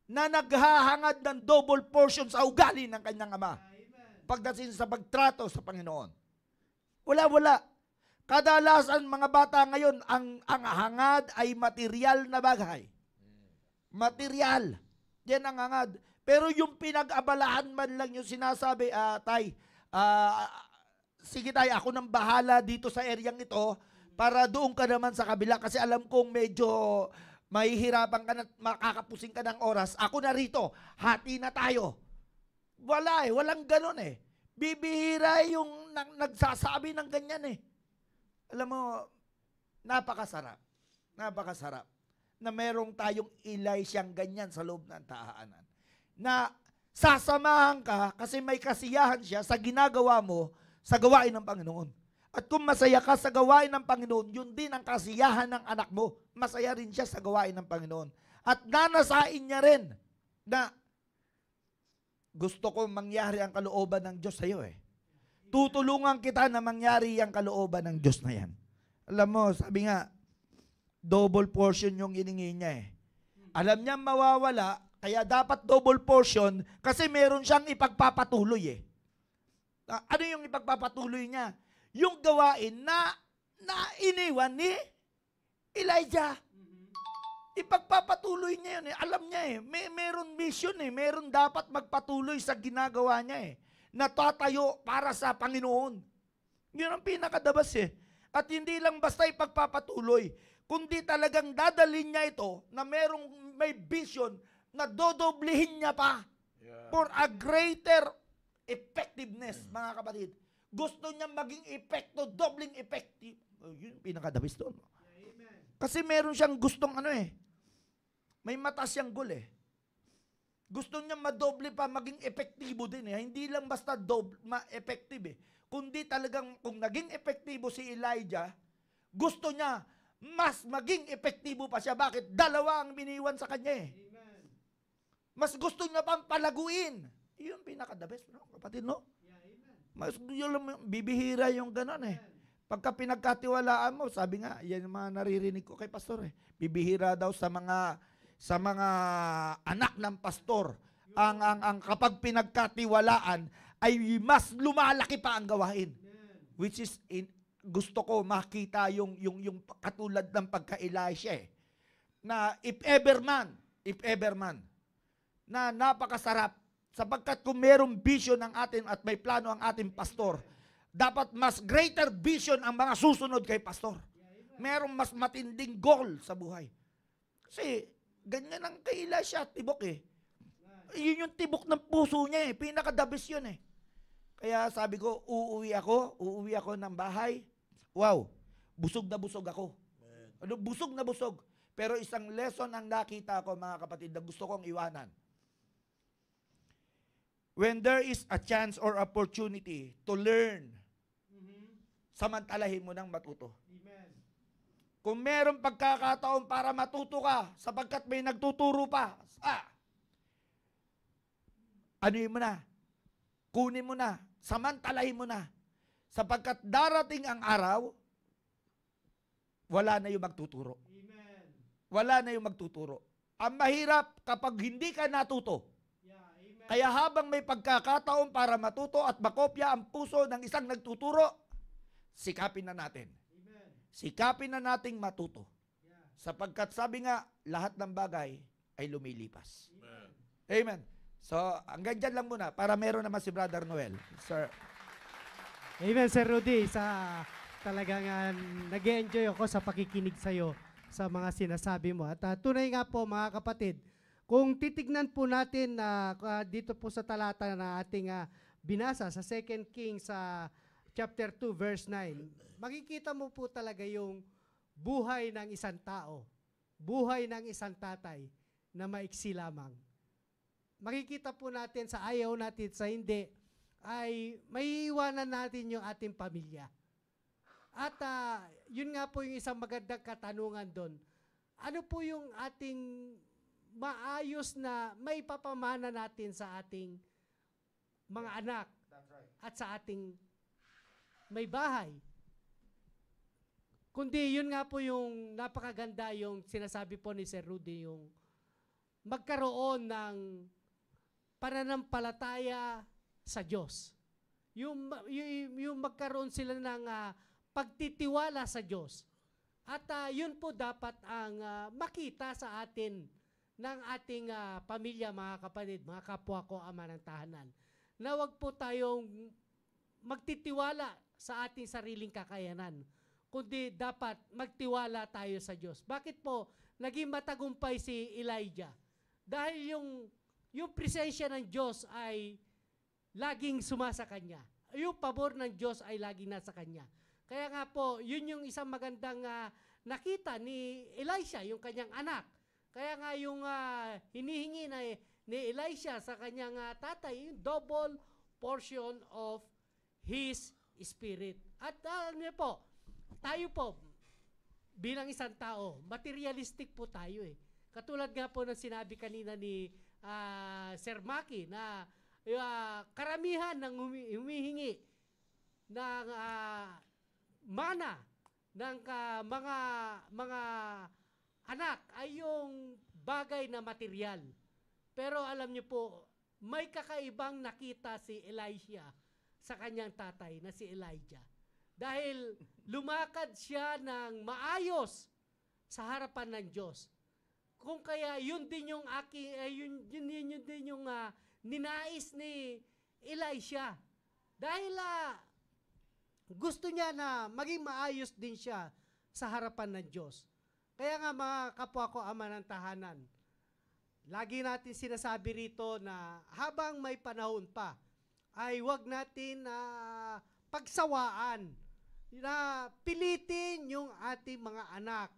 na naghahangad ng double portion sa ugali ng kanyang ama. Pagdating sa pagtrato sa Panginoon. Wala. Kadalasan mga bata ngayon, ang hangad ay material na bagay. Material. Yan ang hangad. Pero yung pinag-abalahan man lang yung sinasabi, tay, sige tay, ako nang bahala dito sa eryang ito para doon ka naman sa kabila kasi alam kong medyo mahihirapan ka na makakapusing ka ng oras. Ako na rito, hati na tayo. Wala eh, walang ganon eh. Bibihira yung nagsasabi ng ganyan eh. Alam mo, napakasarap. Napakasarap na merong tayong Elishang ganyan sa loob ng tahanan. Na sasamahan ka kasi may kasiyahan siya sa ginagawa mo sa gawain ng Panginoon. At kung masaya ka sa gawain ng Panginoon, yun din ang kasiyahan ng anak mo. Masaya rin siya sa gawain ng Panginoon. At nanasain niya rin na gusto ko mangyari ang kalooban ng Diyos sa iyo eh. Tutulungan kita na mangyari ang kalooban ng Diyos na yan. Alam mo, sabi nga, double portion yung hiningi niya eh. Alam niya mawawala, kaya dapat double portion kasi meron siyang ipagpapatuloy eh. Ano yung ipagpapatuloy niya? Yung gawain na iniwan ni Elijah. Ipagpapatuloy niya yun eh. Alam niya eh. Meron mission eh. Meron dapat magpatuloy sa ginagawa niya eh. Natatayo para sa Panginoon. Yun ang pinakadabas eh. At hindi lang basta ipagpapatuloy, kundi talagang dadalhin niya ito na may vision na dodoblihin niya pa for a greater effectiveness, mga kapatid. Gusto niya maging epekto, dobling effective. Yun yung pinakadabis doon. Kasi meron siyang gustong may mata siyang goal eh. Gusto niya madoble pa, maging epektibo din eh. Hindi lang basta ma-effective eh. Kundi talagang kung naging epektibo si Elijah, gusto niya mas maging epektibo pa siya. Bakit? Dalawa ang biniwan sa kanya eh. Amen. Mas gusto niya pang palaguin. Yun pinaka-the best, no? Kapatid, no? Yeah, mas bibihira yung ganon eh. Pagka pinagkatiwalaan mo, sabi nga, yan yung mga naririnig ko kay pastor eh. Bibihira daw sa mga anak ng pastor. Ang kapag pinagkatiwalaan ay mas lumalaki pa ang gawain. Which is gusto ko makita yung katulad ng pagka-Elisha eh. Na if ever man na napakasarap sapagkat kung merong vision ng atin at may plano ang ating pastor, dapat mas greater vision ang mga susunod kay pastor. Merong mas matinding goal sa buhay. Kasi ganyan ang kay Elisha, tibok eh. Yun yung tibok ng puso niya eh. Pinakadabis yun eh. Kaya sabi ko, uuwi ako ng bahay. Wow, busog na busog ako. Busog na busog. Pero isang lesson ang nakita ko, mga kapatid, na gusto kong iwanan. When there is a chance or opportunity to learn, samantalahin mo nang matuto. Amen. Kung meron pagkakataon para matuto ka, sapagkat may nagtuturo pa, anuin mo na, kunin mo na, samantalahin mo na, sapagkat darating ang araw, wala na yung magtuturo. Amen. Wala na yung magtuturo. Ang mahirap kapag hindi ka natuto. Kaya habang may pagkakataon para matuto at makopya ang puso ng isang nagtuturo, sikapin na natin. Amen. Sikapin na nating matuto. Yeah. Sapagkat sabi nga, lahat ng bagay ay lumilipas. Amen. Amen. So, hanggang dyan lang muna para meron naman si Brother Noel. Sir. Amen, Sir Rudy. Talagang nag-enjoy ako sa pakikinig sa'yo sa mga sinasabi mo. At tunay nga po, mga kapatid, kung titignan po natin dito po sa talata na ating binasa sa 2 Kings chapter 2 verse 9, makikita mo po talaga yung buhay ng isang tao, buhay ng isang tatay na maiksi lamang. Makikita po natin sa ayaw natin, sa hindi, ay maiiwanan natin yung ating pamilya. At yun nga po yung isang magandang katanungan doon. Ano po yung ating maayos na may papamana natin sa ating mga anak at sa ating may bahay? Kundi yun nga po yung napakaganda yung sinasabi po ni Sir Rudy, yung magkaroon ng pananampalataya sa Diyos. Yung magkaroon sila ng pagtitiwala sa Diyos. At yun po dapat ang makita sa atin ng ating pamilya, mga kapatid, mga kapwa ko, ama ng tahanan. Na wag po tayong magtitiwala sa ating sariling kakayanan, kundi dapat magtiwala tayo sa Diyos. Bakit po naging matagumpay si Elijah? Dahil yung presensya ng Diyos ay laging sumasa kanya. Yung pabor ng Diyos ay laging nasa kanya. Kaya nga po, yun yung isang magandang nakita ni Elisha, yung kanyang anak. Kaya nga yung hinihingi ni Elisha sa kanyang tatay, yung double portion of his spirit. At alam niyo po, tayo po, bilang isang tao, materialistic po tayo eh. Katulad nga po ng sinabi kanina ni Sir Maki na karamihan ng humihingi ng mana ng mga anak ay yung bagay na material. Pero alam niyo po, may kakaibang nakita si Elisha sa kanyang tatay na si Elijah. Dahil lumakad siya ng maayos sa harapan ng Diyos. Kung kaya yun din yung yun din yung ninais ni Elisha. Dahil gusto niya na maging maayos din siya sa harapan ng Diyos. Kaya nga mga kapwa ko ama ng tahanan, lagi natin sinasabi rito na habang may panahon pa, ay wag natin pagsawaan na pilitin yung ating mga anak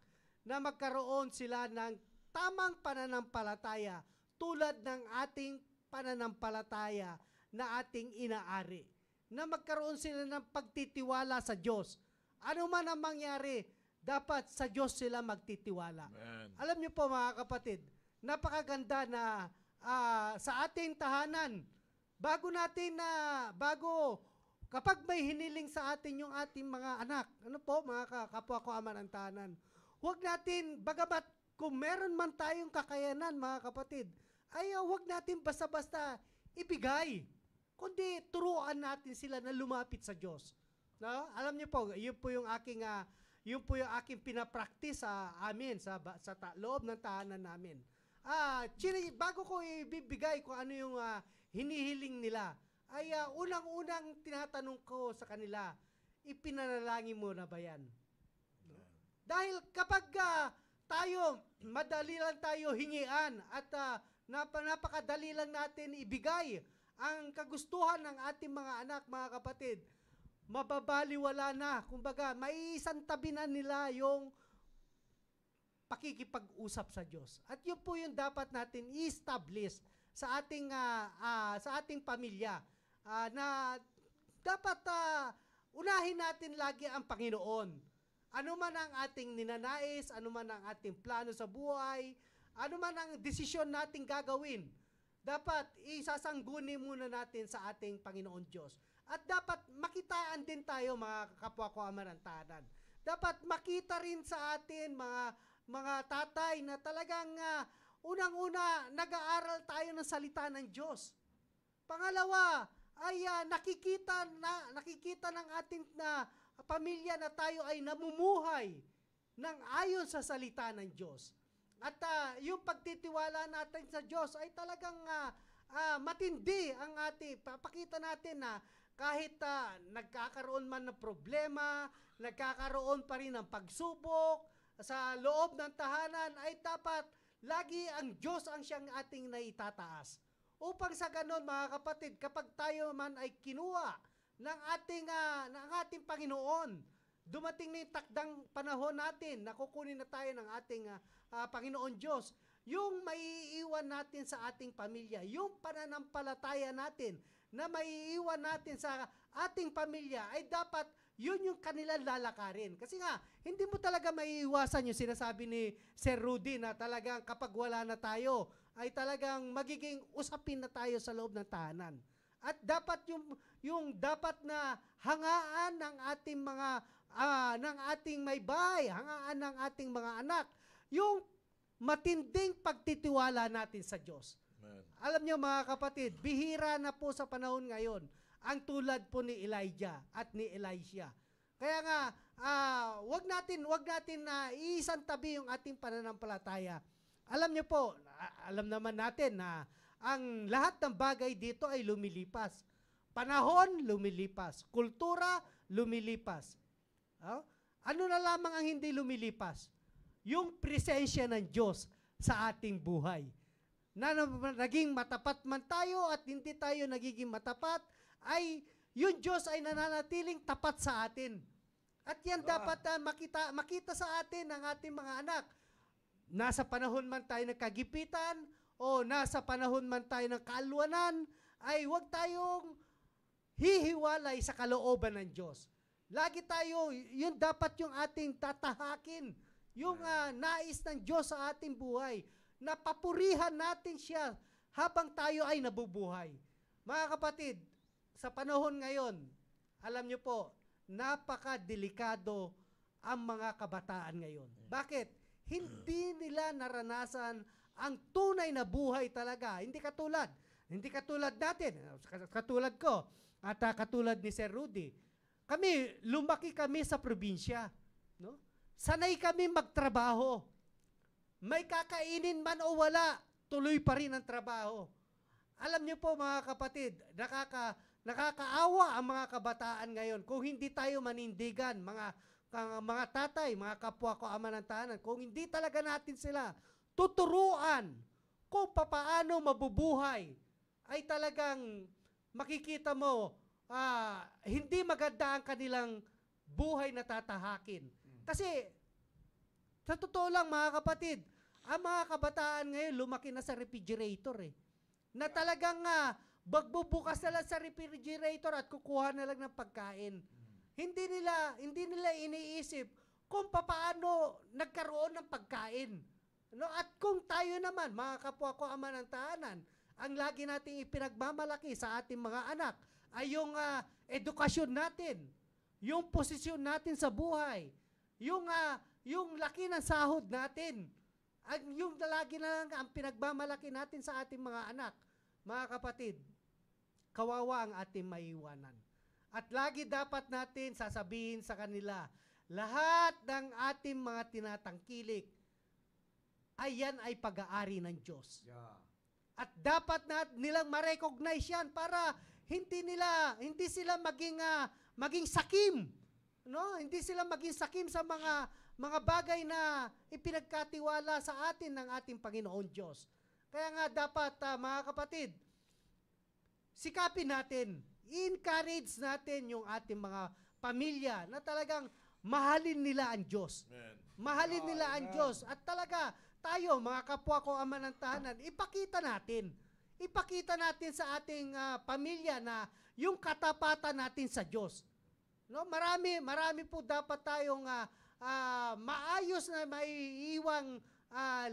na magkaroon sila ng tamang pananampalataya tulad ng ating pananampalataya na ating inaari. Na magkaroon sila ng pagtitiwala sa Diyos. Ano man ang mangyari, dapat sa Diyos sila magtitiwala. Amen. Alam niyo po mga kapatid, napakaganda na sa ating tahanan, kapag may hiniling sa atin yung ating mga anak, ano po mga kapwa ko ama ng tahanan, huwag natin, bagamat kung meron man tayong kakayanan mga kapatid, ay huwag natin basta-basta ibigay, kundi turuan natin sila na lumapit sa Diyos. No? Alam niyo po, yun po yung aking pinapractice sa amin, sa loob ng tahanan namin. Bago ko ibibigay kung ano yung hinihiling nila, ay unang-unang tinatanong ko sa kanila, ipinanalangin mo na ba yan? No? Dahil kapag madali lang tayo hingian at napakadali lang natin ibigay ang kagustuhan ng ating mga anak, mga kapatid, mababaliwala na. Kumbaga, maiisantabi na nila yung pakikipag-usap sa Diyos. At yun po yung dapat natin i-establish sa ating pamilya na dapat unahin natin lagi ang Panginoon. Ano man ang ating ninanais, ano man ang ating plano sa buhay, ano man ang desisyon nating gagawin, dapat isasangguni muna natin sa ating Panginoon Diyos. At dapat makitaan din tayo mga kapwa ko ama ng tahanan. Dapat makita rin sa atin mga tatay na talagang unang-una nag-aaral tayo ng salita ng Diyos. Pangalawa ay nakikita ng ating pamilya na tayo ay namumuhay ng ayon sa salita ng Diyos. At yung pagtitiwala natin sa Diyos ay talagang matindi ang papakita natin na kahit nagkakaroon man ng problema, nagkakaroon pa rin ng pagsubok sa loob ng tahanan, ay dapat lagi ang Diyos ang siyang ating naitataas. Upang sa ganon mga kapatid, kapag tayo man ay kinuha ng ating Panginoon, dumating na yung takdang panahon natin na kukunin na tayo ng ating Panginoon Diyos, yung maiiwan natin sa ating pamilya, yung pananampalataya natin na maiiwan natin sa ating pamilya, ay dapat yun yung kanilang lalakarin. Kasi nga, hindi mo talaga maiiwasan yung sinasabi ni Sir Rudy na talagang kapag wala na tayo, ay talagang magiging usapin na tayo sa loob ng tahanan. At dapat yung dapat na hangaan ng ating ng ating may bahay, hangaan ng ating mga anak, yung matinding pagtitiwala natin sa Diyos. Amen. Alam niyo mga kapatid, bihira na po sa panahon ngayon ang tulad po ni Elijah at ni Elisha. Kaya nga, wag natin na iisantabi yung ating pananampalataya. Alam niyo po, alam naman natin na ang lahat ng bagay dito ay lumilipas. Panahon, lumilipas. Kultura, lumilipas. Ano na lamang ang hindi lumilipas? Yung presensya ng Diyos sa ating buhay. Na naging matapat man tayo at hindi tayo nagiging matapat, ay yung Diyos ay nananatiling tapat sa atin. At yan dapat makita sa atin ng ating mga anak. Nasa panahon man tayo ng kagipitan, o nasa panahon man tayo ng kaalwanan, ay huwag tayong hihiwalay sa kalooban ng Diyos. Lagi tayo, yun dapat yung ating tatahakin, yung nais ng Diyos sa ating buhay, na papurihan natin siya habang tayo ay nabubuhay. Mga kapatid, sa panahon ngayon, alam niyo po, napakadelikado ang mga kabataan ngayon. Bakit? Hindi nila naranasan ang tunay na buhay talaga. Hindi katulad natin, katulad ko, at katulad ni Sir Rudy. Lumaki kami sa probinsya. No? sanay kami magtrabaho. May kakainin man o wala, tuloy pa rin ang trabaho. Alam niyo po mga kapatid, nakakaawa ang mga kabataan ngayon. Kung hindi tayo manindigan, mga tatay, mga kapwa ko ama ng tahanan, kung hindi talaga natin sila tuturuan kung papaano mabubuhay, ay talagang makikita mo, hindi maganda ang kanilang buhay na tatahakin. Kasi, sa totoo lang mga kapatid, ang mga kabataan ngayon lumaki na sa refrigerator Na talagang magbubukas na lang sa refrigerator at kukuha na lang ng pagkain. Hindi nila iniisip kung paano nagkaroon ng pagkain. No? At kung tayo naman, mga kapwa ko ama ng tahanan, ang lagi nating ipinagmamalaki sa ating mga anak ay yung edukasyon natin, yung posisyon natin sa buhay, yung laki ng sahod natin, yung lagi na lang ang pinagmamalaki natin sa ating mga anak. Mga kapatid, kawawa ang ating maiiwanan. At lagi dapat natin sasabihin sa kanila, lahat ng ating mga tinatangkilik, ayan ay pag-aari ng Diyos. Yeah. At dapat nilang ma-recognize yan para hindi sila maging sakim. No? Hindi sila maging sakim sa mga bagay na ipinagkatiwala sa atin ng ating Panginoon Diyos. Kaya nga dapat, mga kapatid, sikapin natin, encourage natin yung ating mga pamilya na talagang mahalin nila ang Diyos. Amen. Mahalin nila ang Diyos. At talaga, tayo, mga kapwa ko ama ng tahanan, ipakita natin sa ating pamilya na yung katapatan natin sa Diyos. No, marami po dapat tayong maayos na maiiwang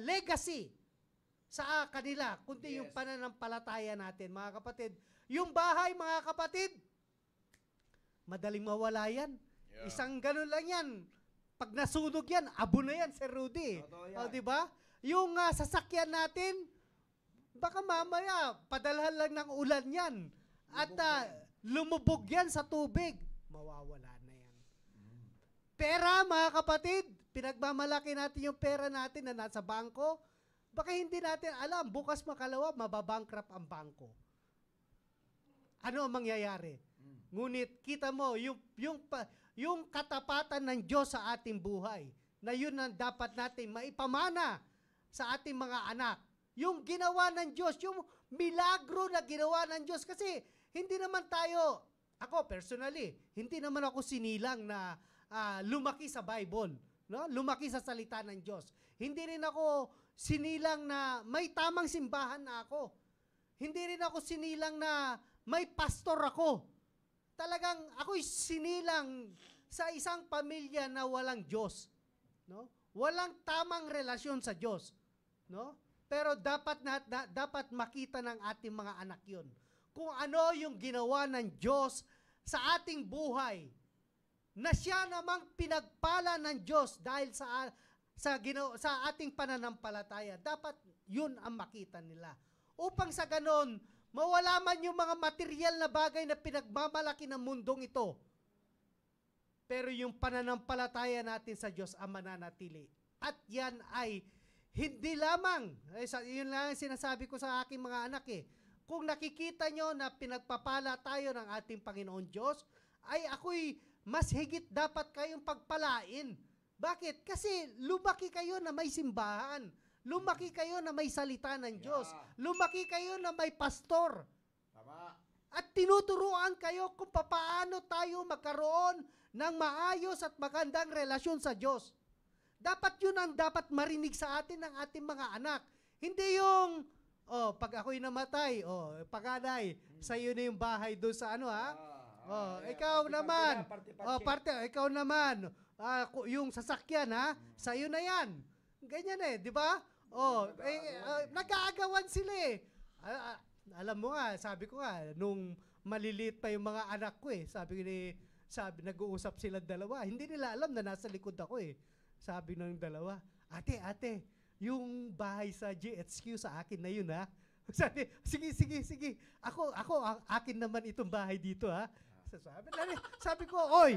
legacy sa kanila, kundi yung pananampalataya natin, mga kapatid. Yung bahay, mga kapatid, madaling mawala yan. Yeah. Isang ganun lang yan. Pag nasunog yan, abo na yan, Sir Rudy. O, diba? Yung sasakyan natin, baka mamaya, padalhan lang ng ulan yan. At lumubog yan sa tubig. Mawawala na yan. Pera, mga kapatid, pinagmamalaki natin yung pera natin na nasa bangko, baka hindi natin alam, bukas makalawa, mababankrupt ang bangko. Ano ang mangyayari? Ngunit kita mo, yung katapatan ng Diyos sa ating buhay, na yun ang dapat natin maipamana sa ating mga anak. Yung ginawa ng Diyos, yung milagro na ginawa ng Diyos. Kasi hindi naman tayo, ako personally, hindi naman ako sinilang na lumaki sa Bible. No? Lumaki sa salita ng Diyos. Hindi rin ako sinilang na may tamang simbahan na ako. Hindi rin ako sinilang na may pastor ako. Talagang ako'y sinilang sa isang pamilya na walang Diyos. No? Walang tamang relasyon sa Diyos. No? Pero dapat makita ng ating mga anak yun. Kung ano yung ginawa ng Diyos sa ating buhay, na siya namang pinagpala ng Diyos dahil sa ating pananampalataya. Dapat yun ang makita nila. Upang sa ganon, mawala man yung mga material na bagay na pinagmamalaki ng mundong ito. Pero yung pananampalataya natin sa Diyos ang mananatili. At yan ay hindi lamang, yun lang ang sinasabi ko sa aking mga anak Kung nakikita nyo na pinagpapala tayo ng ating Panginoon Diyos, ay ako'y mas higit dapat kayong pagpalain. Bakit? Kasi lumaki kayo na may simbahan. Lumaki kayo na may salita ng Diyos. Lumaki kayo na may pastor. Tama. At tinuturuan kayo kung paano tayo magkaroon ng maayos at magandang relasyon sa Diyos. Dapat yun ang dapat marinig sa atin ng ating mga anak. Hindi yung, pag ako'y namatay, pagkanay, sa'yo na yung bahay doon sa ikaw naman. Ikaw naman. Yung sasakyan, sa'yo na yan. Ganyan di ba? Nag-aagawan sila alam mo nga, sabi ko nga, nung maliliit pa yung mga anak ko sabi, nag-uusap sila dalawa. Hindi nila alam na nasa likod ako Sabi ng dalawa, ate, yung bahay sa GHQ sa akin na yun Sabi, sige. Ako, akin naman itong bahay dito Sabi ko, oy,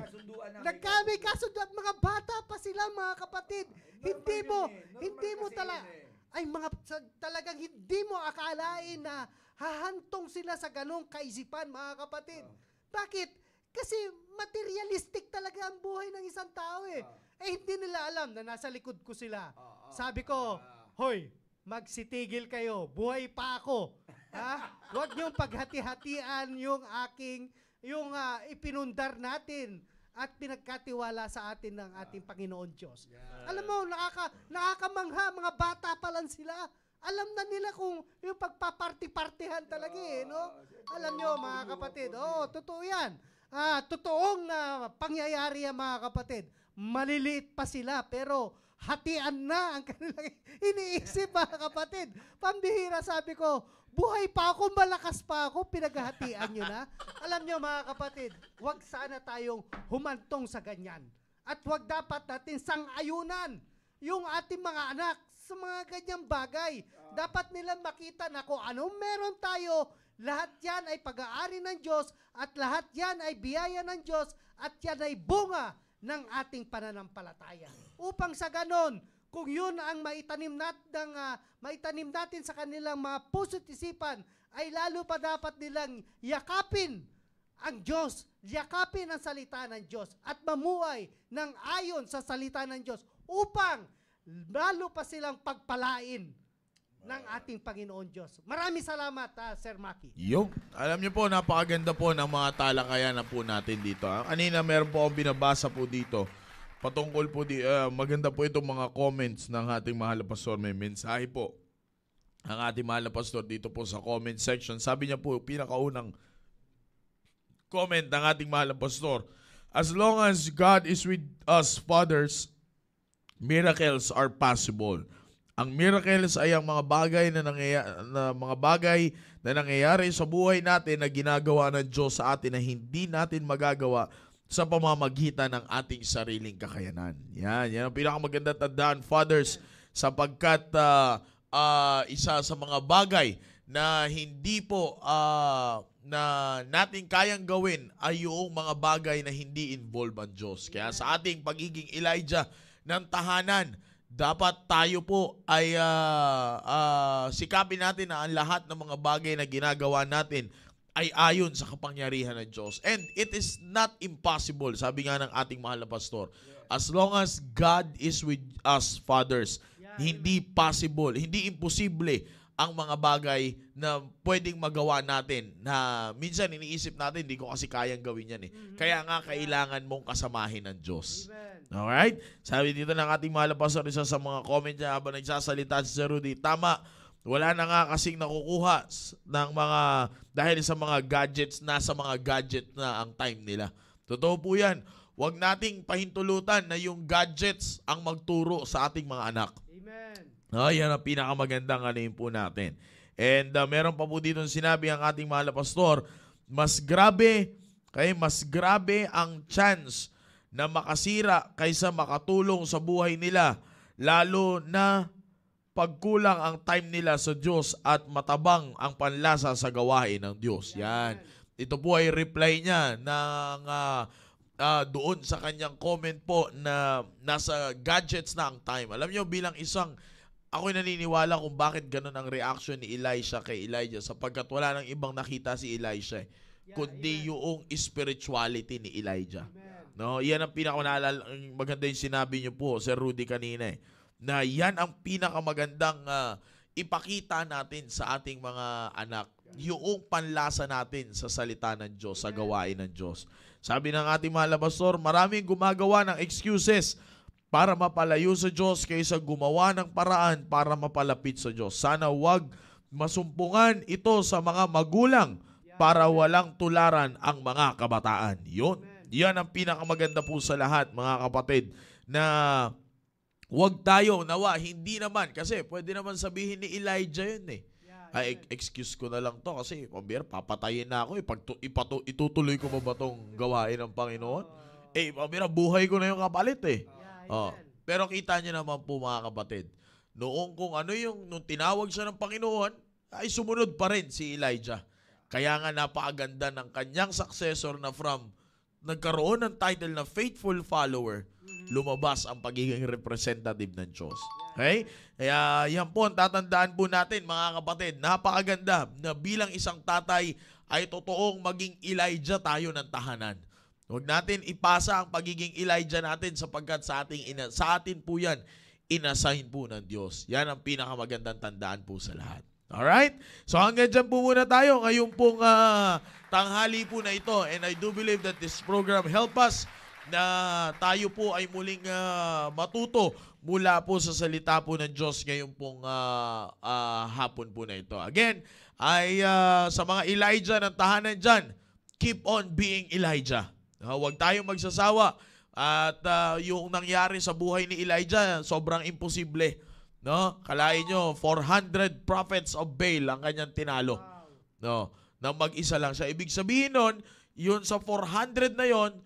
nagkami kasunduan, mga bata pa sila, mga kapatid. Hindi mo talagang hindi mo akalain na hahantong sila sa ganong kaisipan, mga kapatid. Bakit? Kasi materialistic talaga ang buhay ng isang tao eh. Hindi nila alam na nasa likod ko sila. Sabi ko, hoy, magsitigil kayo, buhay pa ako. Huwag niyong paghati-hatian yung ipinundar natin at pinagkatiwala sa atin ng ating Panginoon Diyos. Alam mo, nakakamangha, mga bata pa lang sila. Alam na nila kung yung pagpaparty-partihan talaga eh, no? Alam nyo, mga kapatid, totoo yan. Totoong pangyayari yan, mga kapatid. Maliliit pa sila, pero hatian na ang kanilang iniisip, mga kapatid. Pambihira, sabi ko, buhay pa ako, malakas pa ako, pinaghahatian nyo na. Alam nyo, mga kapatid, huwag sana tayong humantong sa ganyan. At huwag dapat natin sang-ayunan yung ating mga anak sa mga ganyang bagay. Dapat nilang makita na kung anong meron tayo, lahat yan ay pag-aari ng Diyos at lahat yan ay biyaya ng Diyos at yan ay bunga ng ating pananampalataya. Upang sa ganon, kung yun ang maitanim natin sa kanilang mga puso't isipan, ay lalo pa dapat nilang yakapin ang Diyos, yakapin ang salita ng Diyos at mamuhay ng ayon sa salita ng Diyos upang lalo pa silang pagpalain ng ating Panginoon Diyos. Maraming salamat, Sir Maki. Alam niyo po, napakaganda po ng mga talakayan na po natin dito. Kanina meron po akong binabasa po dito. Patungkol po, maganda po itong mga comments ng ating mahal na pastor. May mensahe po ang ating mahal na pastor dito po sa comment section. Sabi niya po, pinakaunang comment ng ating mahal na pastor, as long as God is with us, fathers, miracles are possible. Ang miracles ay ang mga bagay na nangyayari sa buhay natin na ginagawa ng Diyos sa atin na hindi natin magagawa sa pamamagitan ng ating sariling kakayanan. Yan ang pinakamaganda tandaan, fathers, sapagkat isa sa mga bagay na hindi po na natin kayang gawin ay yung mga bagay na hindi involve ang Diyos. Kaya sa ating pagiging Elijah ng tahanan, dapat tayo po ay sikapin natin na ang lahat ng mga bagay na ginagawa natin ay ayon sa kapangyarihan ng Diyos. And it is not impossible, sabi nga ng ating mahal na pastor, as long as God is with us, fathers, hindi possible, hindi imposible ang mga bagay na pwedeng magawa natin na minsan iniisip natin, hindi ko kasi kayang gawin yan eh. Kaya nga kailangan mong kasamahin ng Diyos. Alright? Sabi dito ng ating mahal na pastor, isa sa mga comment niya habang nagsasalita si Sir Rudy, tama, wala na nga kasing nakukuha ng mga, dahil sa mga gadgets, nasa mga gadget na ang time nila. Totoo po yan. Huwag nating pahintulutan na yung gadgets ang magturo sa ating mga anak. Amen. Yan ang pinakamagandang ano po natin. And meron pa po dito sinabi ang ating mahal na pastor, mas grabe ang chance na makasira kaysa makatulong sa buhay nila, lalo na pagkulang ang time nila sa Diyos at matabang ang panlasa sa gawain ng Diyos. Yan. Ito po ay reply niya ng doon sa kanyang comment po na nasa gadgets na ang time. Alam niyo, bilang isang, ako'y naniniwala kung bakit ganun ang reaction ni Elisha kay Elijah, sapagkat wala nang ibang nakita si Elisha, kundi yung spirituality ni Elijah. No, yan ang maganda yung sinabi niyo po, Sir Rudy, kanina na yan ang pinakamagandang ipakita natin sa ating mga anak, yung panlasa natin sa salita ng Diyos, sa gawain ng Diyos. Sabi ng ating mahal na pastor, maraming gumagawa ng excuses para mapalayo sa Diyos kaysa gumawa ng paraan para mapalapit sa Diyos. Sana wag masumpungan ito sa mga magulang para walang tularan ang mga kabataan. Yan ang pinakamaganda po sa lahat, mga kapatid, na wag tayo nawa, hindi naman, kasi pwede naman sabihin ni Elijah yun eh. Excuse ko na lang to kasi pambira, papatayin na ako. Itutuloy ko ba itong gawain ng Panginoon? Pambira, buhay ko na yung kapalit eh. Pero kita niyo naman po, mga kapatid, nung tinawag siya ng Panginoon, ay sumunod pa rin si Elijah. Kaya nga napakaganda ng kanyang successor na from nagkaroon ng title na faithful follower, lumabas ang pagiging representative ng Diyos. Okay? Kaya yan po, tatandaan po natin mga kapatid, napakaganda na bilang isang tatay ay totoong maging Elijah tayo ng tahanan. Huwag natin ipasa ang pagiging Elijah natin sapagkat sa atin po yan, inassign po ng Diyos. Yan ang pinakamagandang tandaan po sa lahat. Alright? So hanggang dyan po muna tayo. Ngayon pong tanghali po na ito. And I do believe that this program help us na tayo po ay muling matuto mula po sa salita po ng Diyos ngayon pong hapon po na ito. Again, ay sa mga Elijah ng tahanan dyan, keep on being Elijah. Huwag tayong magsasawa. At yung nangyari sa buhay ni Elijah, sobrang imposible. No? Kalain nyo, 400 prophets of Baal ang kanyang tinalo. No? Nang mag-isa lang siya. Ibig sabihin nun, yun sa 400 na yon,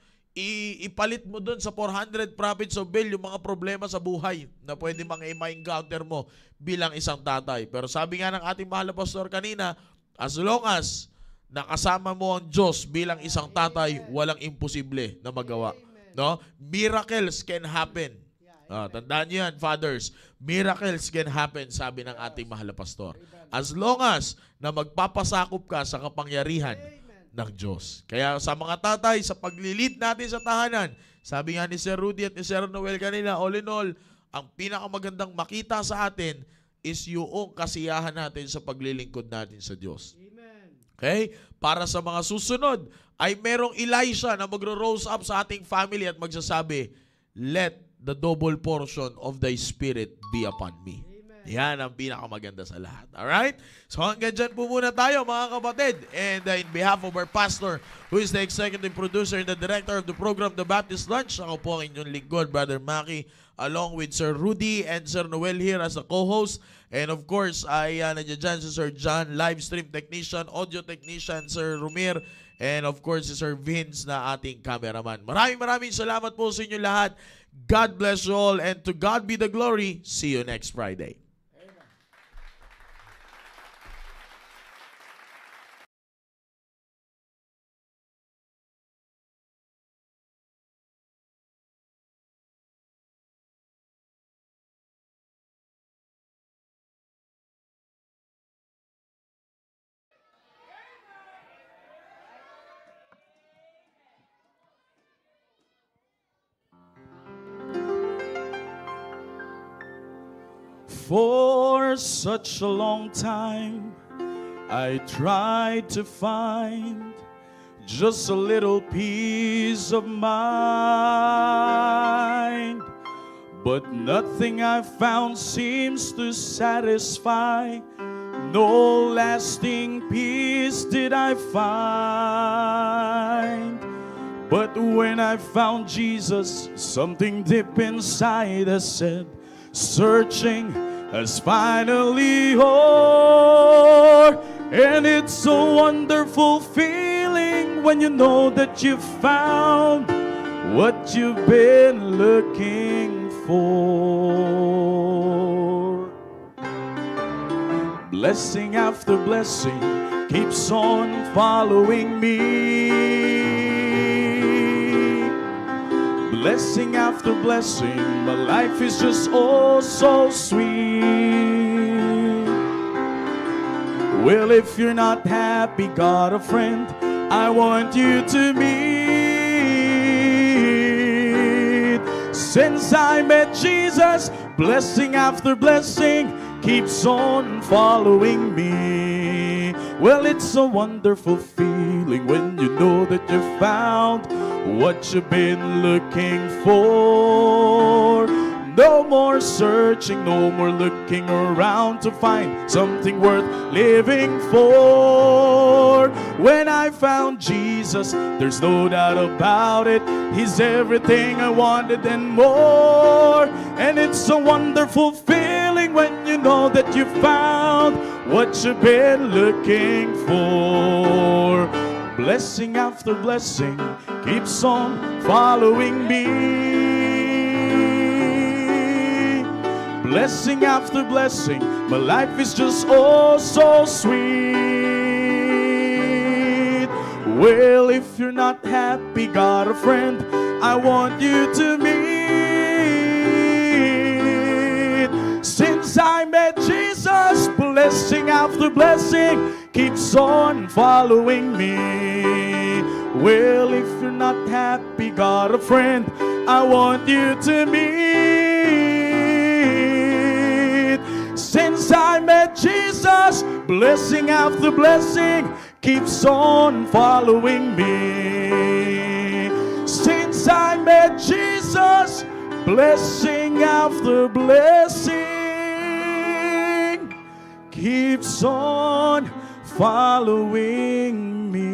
ipalit mo dun sa 400 prophets of Baal yung mga problema sa buhay na pwede ma-encounter mo bilang isang tatay. Pero sabi nga ng ating mahal na pastor kanina, as long as nakasama mo ang Diyos bilang isang tatay, walang imposible na magawa. No? Miracles can happen. Tandaan niyo yan, fathers. Miracles can happen, sabi ng ating mahal na pastor. As long as na magpapasakop ka sa kapangyarihan ng Diyos. Kaya sa mga tatay, sa paglilid natin sa tahanan, sabi nga ni Sir Rudy at ni Sir Noel kanina, all in all, ang pinakamagandang makita sa atin is yung kasiyahan natin sa paglilingkod natin sa Diyos. Okay? Para sa mga susunod, ay merong Elisha na magro-rose up sa ating family at magsasabi, let the double portion of thy spirit be upon me. Amen. Yan ang pinakamaganda sa lahat. Alright? So hanggang dyan po muna tayo mga kapatid. And in behalf of our pastor, who is the executive producer and the director of the program, The Baptist Lunch, ako po ang inyong lingkod, Brother Maki, along with Sir Rudy and Sir Noel here as a co-host. And of course, ay nandiyan dyan si Sir John, live stream technician, audio technician, Sir Rumir, and of course, si Sir Vince na ating cameraman. Maraming salamat po sa inyo lahat. God bless you all, and to God be the glory. See you next Friday. For such a long time, I tried to find just a little peace of mind, but nothing I found seems to satisfy. No lasting peace did I find. But when I found Jesus, something deep inside us said, searching has finally o'er. And it's a wonderful feeling when you know that you found what you've been looking for. Blessing after blessing keeps on following me. Blessing after blessing, my life is just oh so sweet. Well, if you're not happy, got a friend I want you to meet. Since I met Jesus, blessing after blessing keeps on following me. Well, it's a wonderful feeling when you know that you found what you've been looking for. No more searching, no more looking around to find something worth living for. When I found Jesus, there's no doubt about it, He's everything I wanted and more. And it's a wonderful feeling when you know that you found what you've been looking for. Blessing after blessing keeps on following me. Blessing after blessing, my life is just oh so sweet. Well, if you're not happy, got a friend I want you to meet. Since I met Jesus, blessing after blessing keeps on following me. Well, if you're not happy, got a friend I want you to meet. Since I met Jesus, blessing after blessing keeps on following me. Since I met Jesus, blessing after blessing keeps on following me.